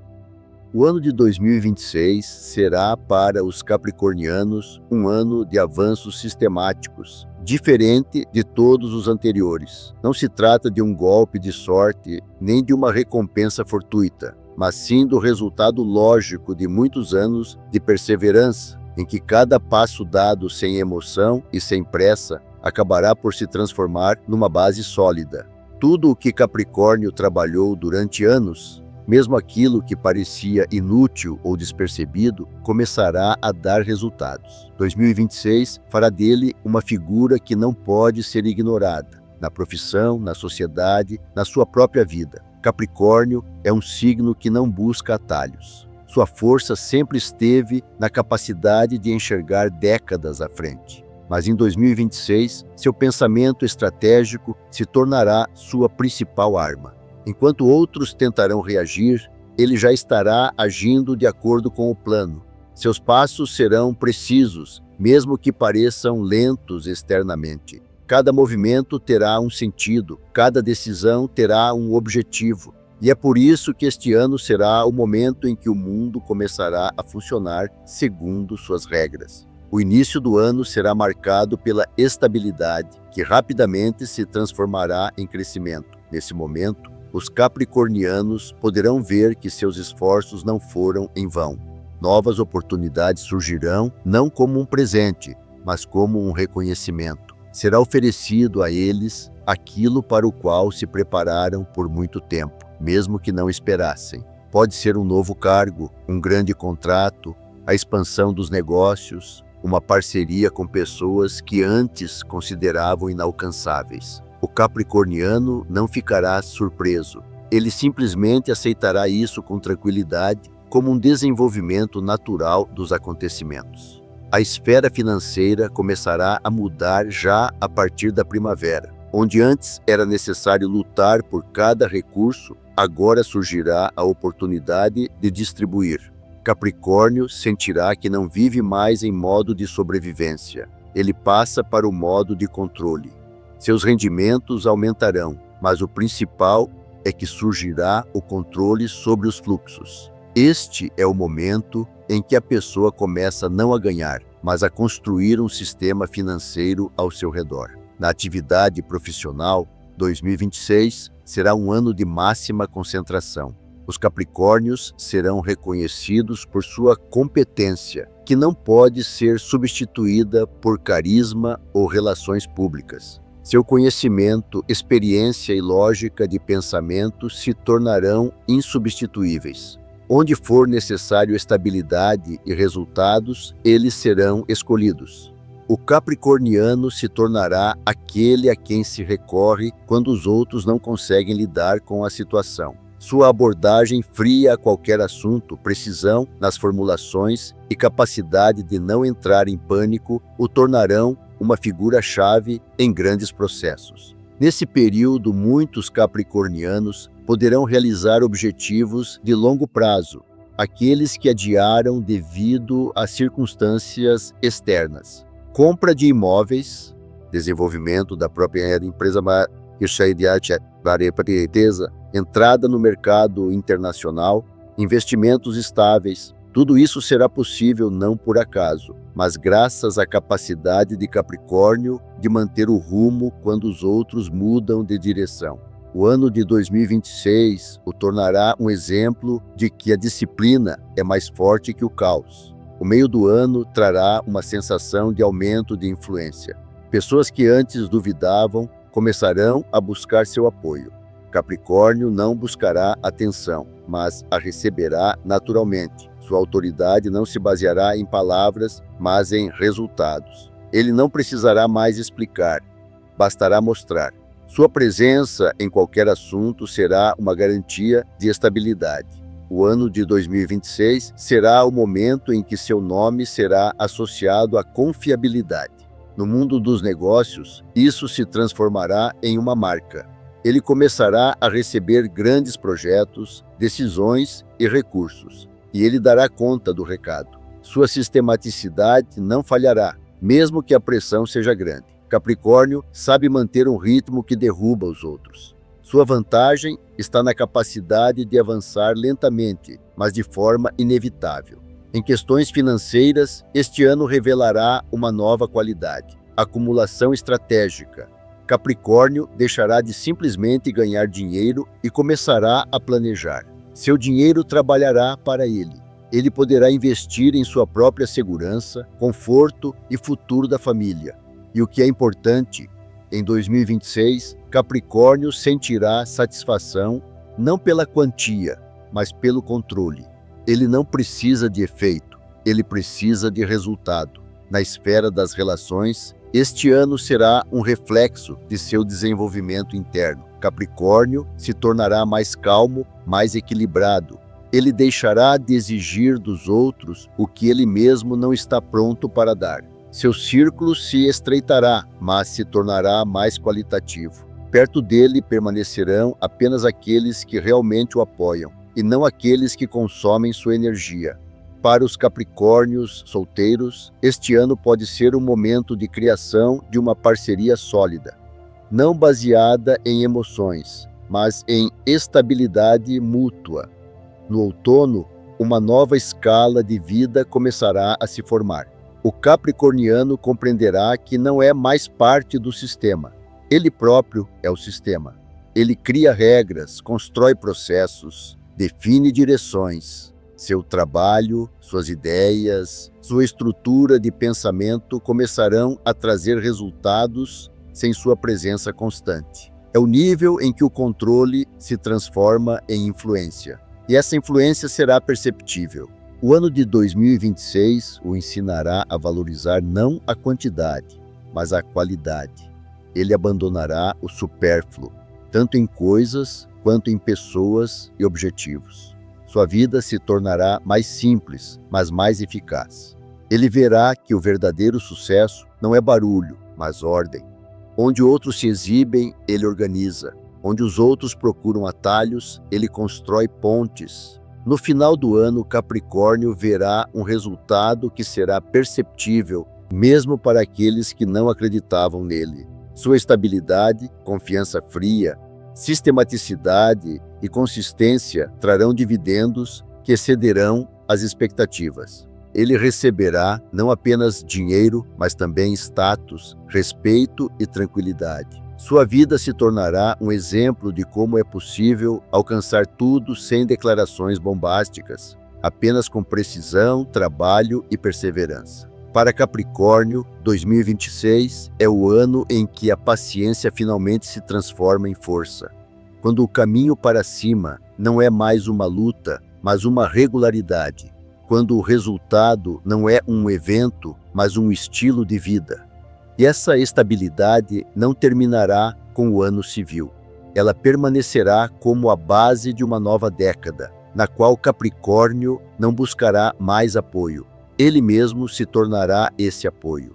O ano de 2026 será para os capricornianos um ano de avanços sistemáticos, diferente de todos os anteriores. Não se trata de um golpe de sorte nem de uma recompensa fortuita, mas sim do resultado lógico de muitos anos de perseverança, em que cada passo dado sem emoção e sem pressa acabará por se transformar numa base sólida. Tudo o que Capricórnio trabalhou durante anos, mesmo aquilo que parecia inútil ou despercebido, começará a dar resultados. 2026 fará dele uma figura que não pode ser ignorada, na profissão, na sociedade, na sua própria vida. Capricórnio é um signo que não busca atalhos. Sua força sempre esteve na capacidade de enxergar décadas à frente. Mas em 2026, seu pensamento estratégico se tornará sua principal arma. Enquanto outros tentarão reagir, ele já estará agindo de acordo com o plano. Seus passos serão precisos, mesmo que pareçam lentos externamente. Cada movimento terá um sentido, cada decisão terá um objetivo. E é por isso que este ano será o momento em que o mundo começará a funcionar segundo suas regras. O início do ano será marcado pela estabilidade, que rapidamente se transformará em crescimento. Nesse momento, os capricornianos poderão ver que seus esforços não foram em vão. Novas oportunidades surgirão não como um presente, mas como um reconhecimento. Será oferecido a eles aquilo para o qual se prepararam por muito tempo, mesmo que não esperassem. Pode ser um novo cargo, um grande contrato, a expansão dos negócios, uma parceria com pessoas que antes consideravam inalcançáveis. O capricorniano não ficará surpreso. Ele simplesmente aceitará isso com tranquilidade, como um desenvolvimento natural dos acontecimentos. A esfera financeira começará a mudar já a partir da primavera. Onde antes era necessário lutar por cada recurso, agora surgirá a oportunidade de distribuir. Capricórnio sentirá que não vive mais em modo de sobrevivência. Ele passa para o modo de controle. Seus rendimentos aumentarão, mas o principal é que surgirá o controle sobre os fluxos. Este é o momento em que a pessoa começa não a ganhar, mas a construir um sistema financeiro ao seu redor. Na atividade profissional, 2026 será um ano de máxima concentração. Os capricórnios serão reconhecidos por sua competência, que não pode ser substituída por carisma ou relações públicas. Seu conhecimento, experiência e lógica de pensamento se tornarão insubstituíveis. Onde for necessário estabilidade e resultados, eles serão escolhidos. O capricorniano se tornará aquele a quem se recorre quando os outros não conseguem lidar com a situação. Sua abordagem fria a qualquer assunto, precisão nas formulações e capacidade de não entrar em pânico o tornarão uma figura-chave em grandes processos. Nesse período, muitos capricornianos poderão realizar objetivos de longo prazo, aqueles que adiaram devido a circunstâncias externas. Compra de imóveis, desenvolvimento da própria empresa, entrada no mercado internacional, investimentos estáveis. Tudo isso será possível não por acaso, mas graças à capacidade de Capricórnio de manter o rumo quando os outros mudam de direção. O ano de 2026 o tornará um exemplo de que a disciplina é mais forte que o caos. O meio do ano trará uma sensação de aumento de influência. Pessoas que antes duvidavam começarão a buscar seu apoio. Capricórnio não buscará atenção, mas a receberá naturalmente. Sua autoridade não se baseará em palavras, mas em resultados. Ele não precisará mais explicar, bastará mostrar. Sua presença em qualquer assunto será uma garantia de estabilidade. O ano de 2026 será o momento em que seu nome será associado à confiabilidade. No mundo dos negócios, isso se transformará em uma marca. Ele começará a receber grandes projetos, decisões e recursos, e ele dará conta do recado. Sua sistematicidade não falhará, mesmo que a pressão seja grande. Capricórnio sabe manter um ritmo que derruba os outros. Sua vantagem está na capacidade de avançar lentamente, mas de forma inevitável. Em questões financeiras, este ano revelará uma nova qualidade: acumulação estratégica. Capricórnio deixará de simplesmente ganhar dinheiro e começará a planejar. Seu dinheiro trabalhará para ele. Ele poderá investir em sua própria segurança, conforto e futuro da família. E o que é importante, em 2026, Capricórnio sentirá satisfação não pela quantia, mas pelo controle. Ele não precisa de efeito, ele precisa de resultado. Na esfera das relações, este ano será um reflexo de seu desenvolvimento interno. Capricórnio se tornará mais calmo, mais equilibrado. Ele deixará de exigir dos outros o que ele mesmo não está pronto para dar. Seu círculo se estreitará, mas se tornará mais qualitativo. Perto dele permanecerão apenas aqueles que realmente o apoiam, e não aqueles que consomem sua energia. Para os capricórnios solteiros, este ano pode ser um momento de criação de uma parceria sólida, não baseada em emoções, mas em estabilidade mútua. No outono, uma nova escala de vida começará a se formar. O capricorniano compreenderá que não é mais parte do sistema. Ele próprio é o sistema. Ele cria regras, constrói processos, define direções. Seu trabalho, suas ideias, sua estrutura de pensamento começarão a trazer resultados sem sua presença constante. É o nível em que o controle se transforma em influência. E essa influência será perceptível. O ano de 2026 o ensinará a valorizar não a quantidade, mas a qualidade. Ele abandonará o supérfluo, tanto em coisas quanto em pessoas e objetivos. Sua vida se tornará mais simples, mas mais eficaz. Ele verá que o verdadeiro sucesso não é barulho, mas ordem. Onde outros se exibem, ele organiza. Onde os outros procuram atalhos, ele constrói pontes. No final do ano, Capricórnio verá um resultado que será perceptível, mesmo para aqueles que não acreditavam nele. Sua estabilidade, confiança fria, sistematicidade e consistência trarão dividendos que excederão as expectativas. Ele receberá não apenas dinheiro, mas também status, respeito e tranquilidade. Sua vida se tornará um exemplo de como é possível alcançar tudo sem declarações bombásticas, apenas com precisão, trabalho e perseverança. Para Capricórnio, 2026 é o ano em que a paciência finalmente se transforma em força. Quando o caminho para cima não é mais uma luta, mas uma regularidade. Quando o resultado não é um evento, mas um estilo de vida. E essa estabilidade não terminará com o ano civil. Ela permanecerá como a base de uma nova década, na qual Capricórnio não buscará mais apoio. Ele mesmo se tornará esse apoio.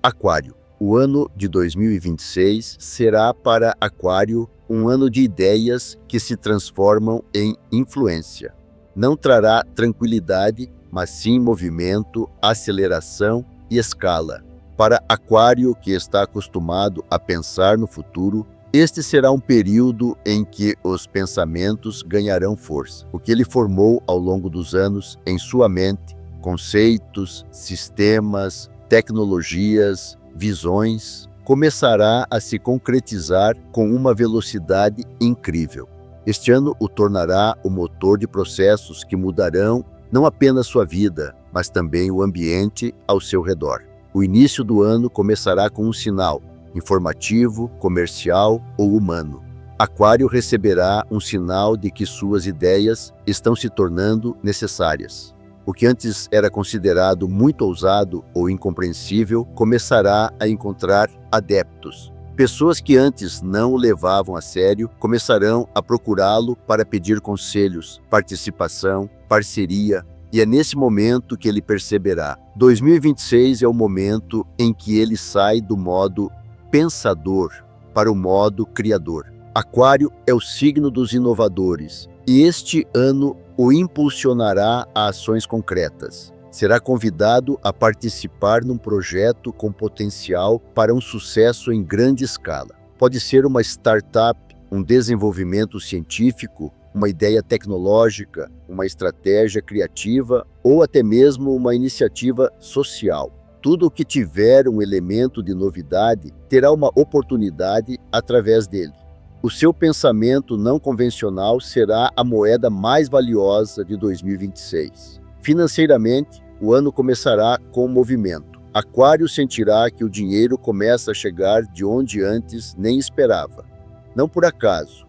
Aquário. O ano de 2026 será para Aquário um ano de ideias que se transformam em influência. Não trará tranquilidade, mas sim movimento, aceleração e escala. Para Aquário, que está acostumado a pensar no futuro, este será um período em que os pensamentos ganharão força. O que ele formou ao longo dos anos em sua mente, conceitos, sistemas, tecnologias, visões, começará a se concretizar com uma velocidade incrível. Este ano o tornará o motor de processos que mudarão não apenas sua vida, mas também o ambiente ao seu redor. O início do ano começará com um sinal informativo, comercial ou humano. Aquário receberá um sinal de que suas ideias estão se tornando necessárias. O que antes era considerado muito ousado ou incompreensível começará a encontrar adeptos. Pessoas que antes não o levavam a sério começarão a procurá-lo para pedir conselhos, participação, parceria, e é nesse momento que ele perceberá. 2026 é o momento em que ele sai do modo pensador para o modo criador. Aquário é o signo dos inovadores, e este ano o impulsionará a ações concretas. Será convidado a participar num projeto com potencial para um sucesso em grande escala. Pode ser uma startup, um desenvolvimento científico, uma ideia tecnológica, uma estratégia criativa ou até mesmo uma iniciativa social. Tudo o que tiver um elemento de novidade terá uma oportunidade através dele. O seu pensamento não convencional será a moeda mais valiosa de 2026. Financeiramente, o ano começará com movimento. Aquário sentirá que o dinheiro começa a chegar de onde antes nem esperava. Não por acaso,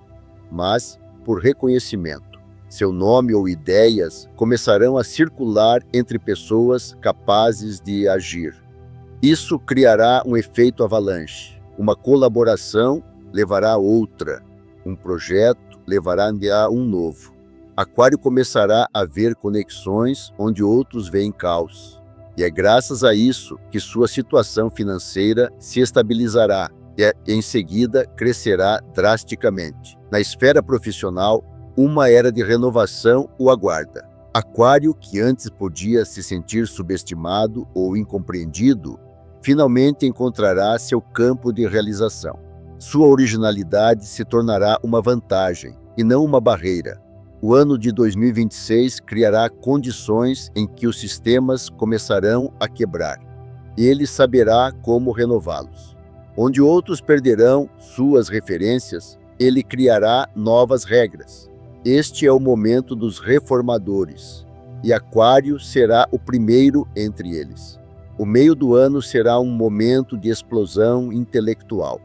mas por reconhecimento. Seu nome ou ideias começarão a circular entre pessoas capazes de agir. Isso criará um efeito avalanche. Uma colaboração levará a outra. Um projeto levará a um novo. Aquário começará a ver conexões onde outros veem caos. E é graças a isso que sua situação financeira se estabilizará e, em seguida, crescerá drasticamente. Na esfera profissional, uma era de renovação o aguarda. Aquário, que antes podia se sentir subestimado ou incompreendido, finalmente encontrará seu campo de realização. Sua originalidade se tornará uma vantagem e não uma barreira. O ano de 2026 criará condições em que os sistemas começarão a quebrar. Ele saberá como renová-los. Onde outros perderão suas referências, ele criará novas regras. Este é o momento dos reformadores, e Aquário será o primeiro entre eles. O meio do ano será um momento de explosão intelectual.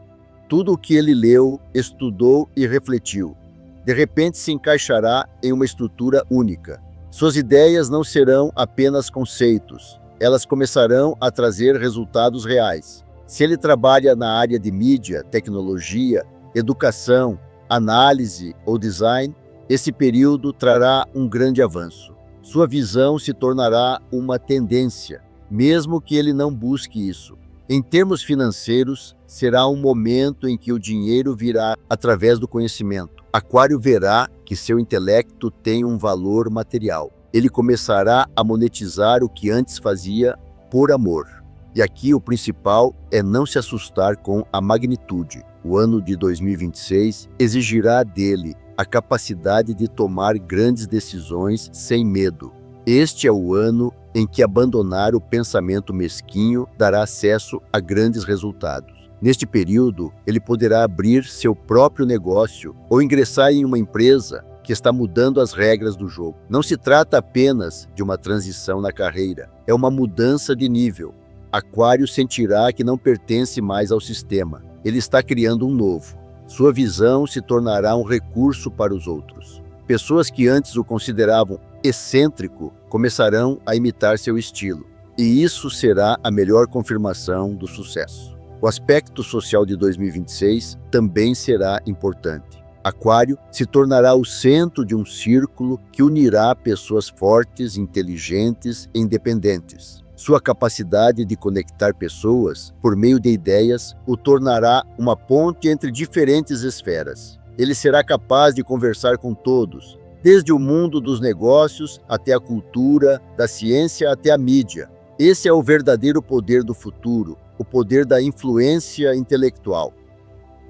Tudo o que ele leu, estudou e refletiu, de repente se encaixará em uma estrutura única. Suas ideias não serão apenas conceitos, elas começarão a trazer resultados reais. Se ele trabalha na área de mídia, tecnologia, educação, análise ou design, esse período trará um grande avanço. Sua visão se tornará uma tendência, mesmo que ele não busque isso. Em termos financeiros, será um momento em que o dinheiro virá através do conhecimento. Aquário verá que seu intelecto tem um valor material. Ele começará a monetizar o que antes fazia por amor. E aqui o principal é não se assustar com a magnitude. O ano de 2026 exigirá dele a capacidade de tomar grandes decisões sem medo. Este é o ano em que abandonar o pensamento mesquinho dará acesso a grandes resultados. Neste período, ele poderá abrir seu próprio negócio ou ingressar em uma empresa que está mudando as regras do jogo. Não se trata apenas de uma transição na carreira, é uma mudança de nível. Aquário sentirá que não pertence mais ao sistema. Ele está criando um novo. Sua visão se tornará um recurso para os outros. Pessoas que antes o consideravam excêntrico começarão a imitar seu estilo. E isso será a melhor confirmação do sucesso. O aspecto social de 2026 também será importante. Aquário se tornará o centro de um círculo que unirá pessoas fortes, inteligentes e independentes. Sua capacidade de conectar pessoas por meio de ideias o tornará uma ponte entre diferentes esferas. Ele será capaz de conversar com todos, desde o mundo dos negócios até a cultura, da ciência até a mídia. Esse é o verdadeiro poder do futuro, o poder da influência intelectual.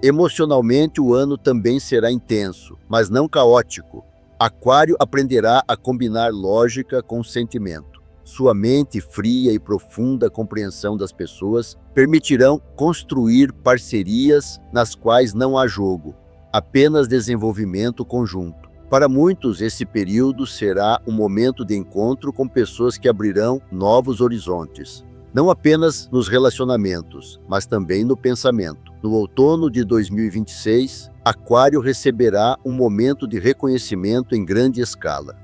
Emocionalmente, o ano também será intenso, mas não caótico. Aquário aprenderá a combinar lógica com sentimento. Sua mente fria e profunda compreensão das pessoas permitirão construir parcerias nas quais não há jogo, apenas desenvolvimento conjunto. Para muitos, esse período será um momento de encontro com pessoas que abrirão novos horizontes, não apenas nos relacionamentos, mas também no pensamento. No outono de 2026, Aquário receberá um momento de reconhecimento em grande escala.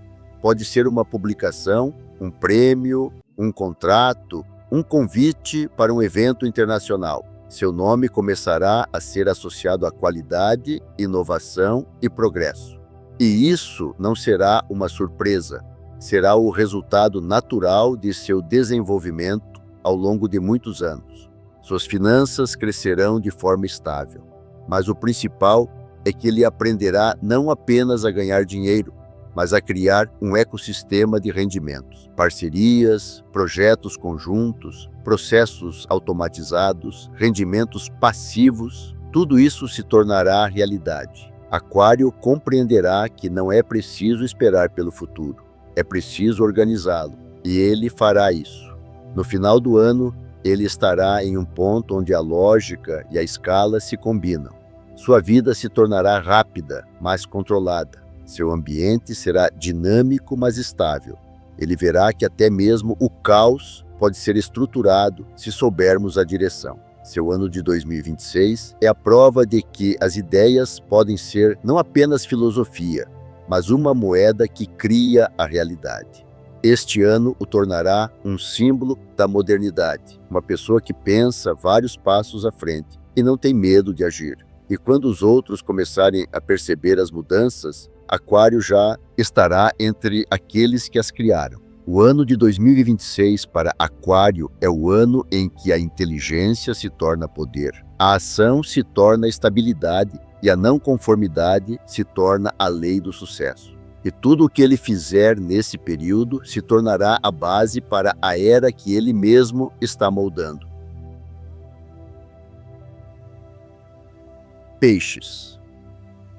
Pode ser uma publicação, um prêmio, um contrato, um convite para um evento internacional. Seu nome começará a ser associado à qualidade, inovação e progresso. E isso não será uma surpresa, será o resultado natural de seu desenvolvimento ao longo de muitos anos. Suas finanças crescerão de forma estável, mas o principal é que ele aprenderá não apenas a ganhar dinheiro, mas a criar um ecossistema de rendimentos, parcerias, projetos conjuntos, processos automatizados, rendimentos passivos. Tudo isso se tornará realidade. Aquário compreenderá que não é preciso esperar pelo futuro, é preciso organizá-lo, e ele fará isso. No final do ano, ele estará em um ponto onde a lógica e a escala se combinam. Sua vida se tornará rápida, mas controlada. Seu ambiente será dinâmico, mas estável. Ele verá que até mesmo o caos pode ser estruturado se soubermos a direção. Seu ano de 2026 é a prova de que as ideias podem ser não apenas filosofia, mas uma moeda que cria a realidade. Este ano o tornará um símbolo da modernidade, uma pessoa que pensa vários passos à frente e não tem medo de agir. E quando os outros começarem a perceber as mudanças, Aquário já estará entre aqueles que as criaram. O ano de 2026 para Aquário é o ano em que a inteligência se torna poder, a ação se torna estabilidade e a não conformidade se torna a lei do sucesso. E tudo o que ele fizer nesse período se tornará a base para a era que ele mesmo está moldando. Peixes.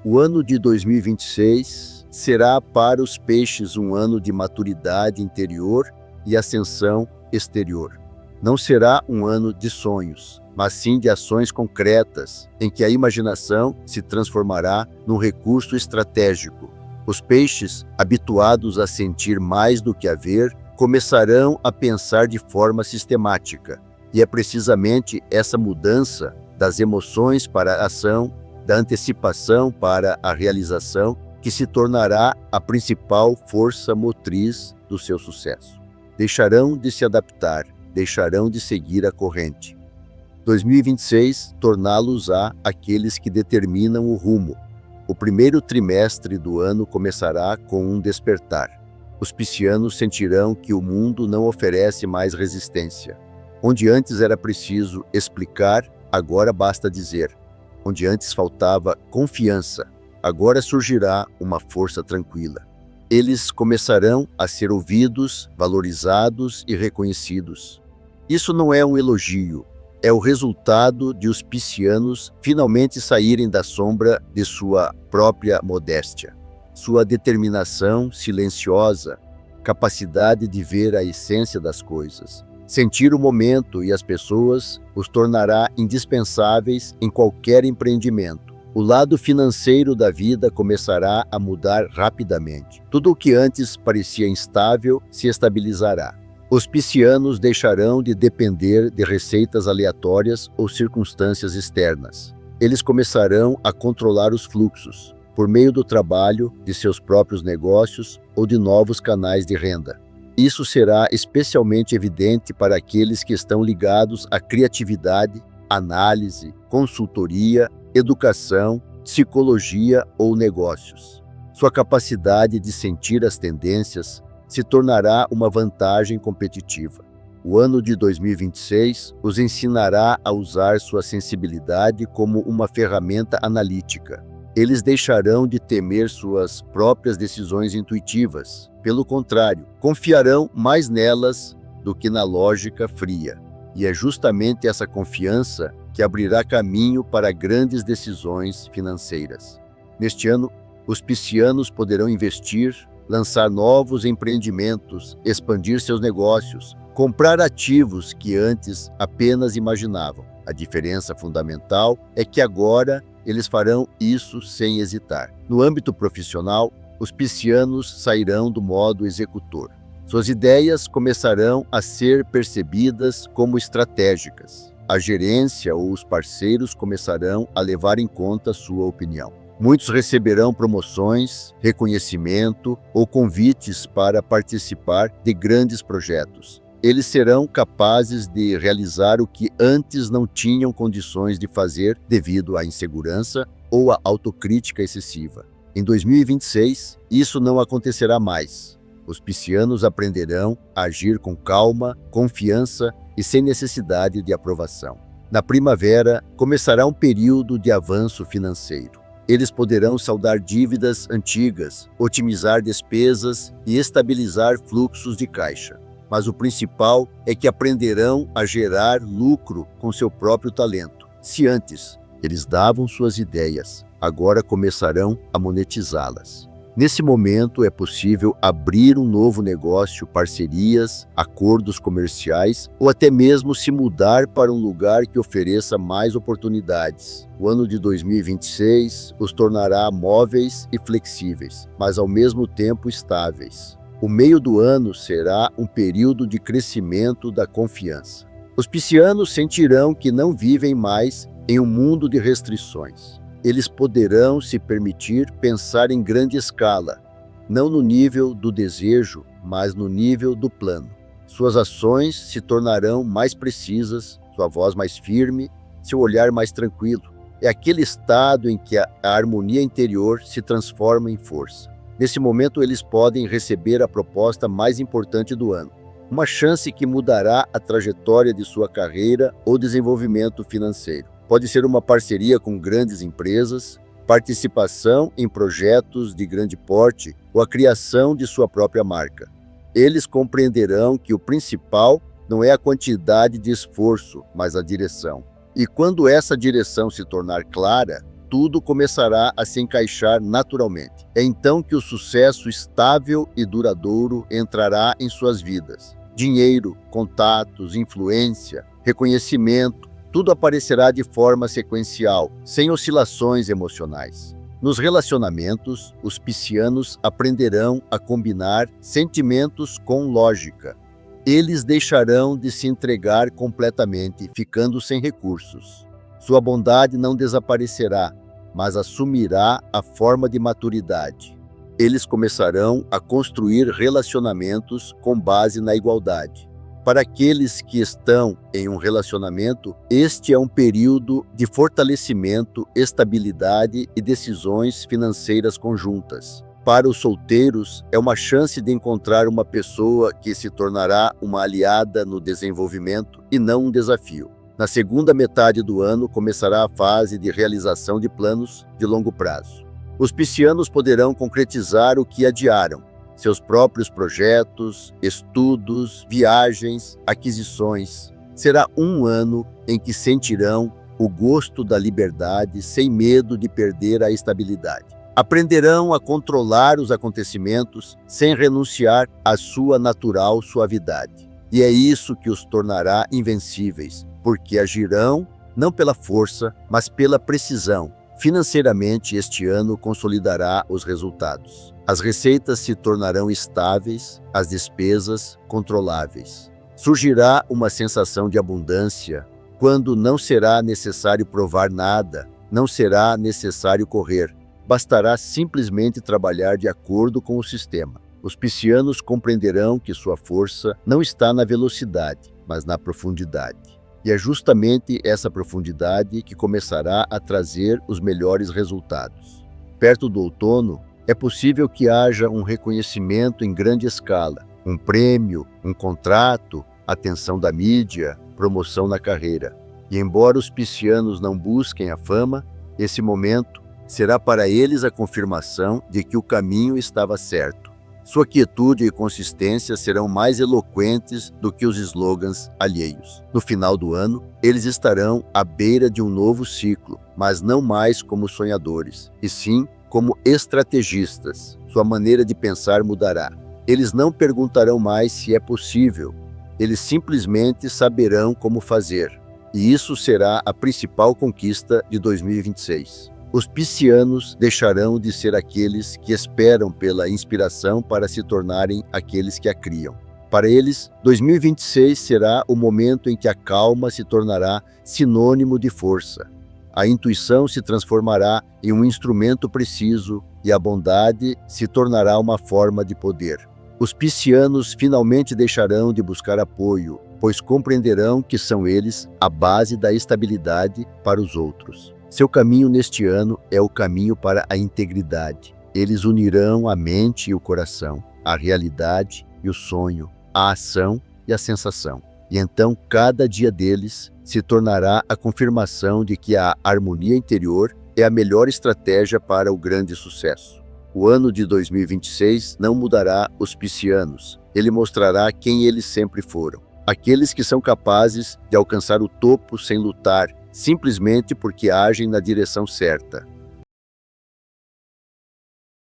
O ano de 2026 será para os peixes um ano de maturidade interior e ascensão exterior. Não será um ano de sonhos, mas sim de ações concretas, em que a imaginação se transformará num recurso estratégico. Os peixes, habituados a sentir mais do que a ver, começarão a pensar de forma sistemática. E é precisamente essa mudança das emoções para a ação, da antecipação para a realização, que se tornará a principal força motriz do seu sucesso. Deixarão de se adaptar, deixarão de seguir a corrente. 2026 torná-los-á aqueles que determinam o rumo. O primeiro trimestre do ano começará com um despertar. Os piscianos sentirão que o mundo não oferece mais resistência. Onde antes era preciso explicar, agora basta dizer. Onde antes faltava confiança, agora surgirá uma força tranquila. Eles começarão a ser ouvidos, valorizados e reconhecidos. Isso não é um elogio, é o resultado de os piscianos finalmente saírem da sombra de sua própria modéstia. Sua determinação silenciosa, capacidade de ver a essência das coisas, sentir o momento e as pessoas os tornará indispensáveis em qualquer empreendimento. O lado financeiro da vida começará a mudar rapidamente. Tudo o que antes parecia instável se estabilizará. Os piscianos deixarão de depender de receitas aleatórias ou circunstâncias externas. Eles começarão a controlar os fluxos, por meio do trabalho, de seus próprios negócios ou de novos canais de renda. Isso será especialmente evidente para aqueles que estão ligados à criatividade, análise, consultoria, educação, psicologia ou negócios. Sua capacidade de sentir as tendências se tornará uma vantagem competitiva. O ano de 2026 os ensinará a usar sua sensibilidade como uma ferramenta analítica. Eles deixarão de temer suas próprias decisões intuitivas. Pelo contrário, confiarão mais nelas do que na lógica fria. E é justamente essa confiança que abrirá caminho para grandes decisões financeiras. Neste ano, os piscianos poderão investir, lançar novos empreendimentos, expandir seus negócios, comprar ativos que antes apenas imaginavam. A diferença fundamental é que agora eles farão isso sem hesitar. No âmbito profissional, os piscianos sairão do modo executor. Suas ideias começarão a ser percebidas como estratégicas. A gerência ou os parceiros começarão a levar em conta sua opinião. Muitos receberão promoções, reconhecimento ou convites para participar de grandes projetos. Eles serão capazes de realizar o que antes não tinham condições de fazer devido à insegurança ou à autocrítica excessiva. Em 2026, isso não acontecerá mais. Os piscianos aprenderão a agir com calma, confiança e sem necessidade de aprovação. Na primavera, começará um período de avanço financeiro. Eles poderão saldar dívidas antigas, otimizar despesas e estabilizar fluxos de caixa. Mas o principal é que aprenderão a gerar lucro com seu próprio talento. Se antes eles davam suas ideias, agora começarão a monetizá-las. Nesse momento é possível abrir um novo negócio, parcerias, acordos comerciais ou até mesmo se mudar para um lugar que ofereça mais oportunidades. O ano de 2026 os tornará móveis e flexíveis, mas ao mesmo tempo estáveis. O meio do ano será um período de crescimento da confiança. Os piscianos sentirão que não vivem mais em um mundo de restrições. Eles poderão se permitir pensar em grande escala, não no nível do desejo, mas no nível do plano. Suas ações se tornarão mais precisas, sua voz mais firme, seu olhar mais tranquilo. É aquele estado em que a harmonia interior se transforma em força. Nesse momento, eles podem receber a proposta mais importante do ano, uma chance que mudará a trajetória de sua carreira ou desenvolvimento financeiro. Pode ser uma parceria com grandes empresas, participação em projetos de grande porte ou a criação de sua própria marca. Eles compreenderão que o principal não é a quantidade de esforço, mas a direção. E quando essa direção se tornar clara, tudo começará a se encaixar naturalmente. É então que o sucesso estável e duradouro entrará em suas vidas. Dinheiro, contatos, influência, reconhecimento, tudo aparecerá de forma sequencial, sem oscilações emocionais. Nos relacionamentos, os piscianos aprenderão a combinar sentimentos com lógica. Eles deixarão de se entregar completamente, ficando sem recursos. Sua bondade não desaparecerá, mas assumirá a forma de maturidade. Eles começarão a construir relacionamentos com base na igualdade. Para aqueles que estão em um relacionamento, este é um período de fortalecimento, estabilidade e decisões financeiras conjuntas. Para os solteiros, é uma chance de encontrar uma pessoa que se tornará uma aliada no desenvolvimento e não um desafio. Na segunda metade do ano, começará a fase de realização de planos de longo prazo. Os piscianos poderão concretizar o que adiaram, seus próprios projetos, estudos, viagens, aquisições. Será um ano em que sentirão o gosto da liberdade sem medo de perder a estabilidade. Aprenderão a controlar os acontecimentos sem renunciar à sua natural suavidade. E é isso que os tornará invencíveis, porque agirão não pela força, mas pela precisão. Financeiramente, este ano consolidará os resultados. As receitas se tornarão estáveis, as despesas controláveis. Surgirá uma sensação de abundância, quando não será necessário provar nada, não será necessário correr. Bastará simplesmente trabalhar de acordo com o sistema. Os piscianos compreenderão que sua força não está na velocidade, mas na profundidade. E é justamente essa profundidade que começará a trazer os melhores resultados. Perto do outono, é possível que haja um reconhecimento em grande escala, um prêmio, um contrato atenção da mídia, promoção na carreira. E embora os piscianos não busquem a fama, esse momento será para eles a confirmação de que o caminho estava certo. Sua quietude e consistência serão mais eloquentes do que os slogans alheios. No final do ano, eles estarão à beira de um novo ciclo, mas não mais como sonhadores, e sim como estrategistas. Sua maneira de pensar mudará. Eles não perguntarão mais se é possível, eles simplesmente saberão como fazer. E isso será a principal conquista de 2026. Os piscianos deixarão de ser aqueles que esperam pela inspiração para se tornarem aqueles que a criam. Para eles, 2026 será o momento em que a calma se tornará sinônimo de força. A intuição se transformará em um instrumento preciso e a bondade se tornará uma forma de poder. Os piscianos finalmente deixarão de buscar apoio, pois compreenderão que são eles a base da estabilidade para os outros. Seu caminho neste ano é o caminho para a integridade. Eles unirão a mente e o coração, a realidade e o sonho, a ação e a sensação. E então cada dia deles se tornará a confirmação de que a harmonia interior é a melhor estratégia para o grande sucesso. O ano de 2026 não mudará os piscianos. Ele mostrará quem eles sempre foram. Aqueles que são capazes de alcançar o topo sem lutar, simplesmente porque agem na direção certa.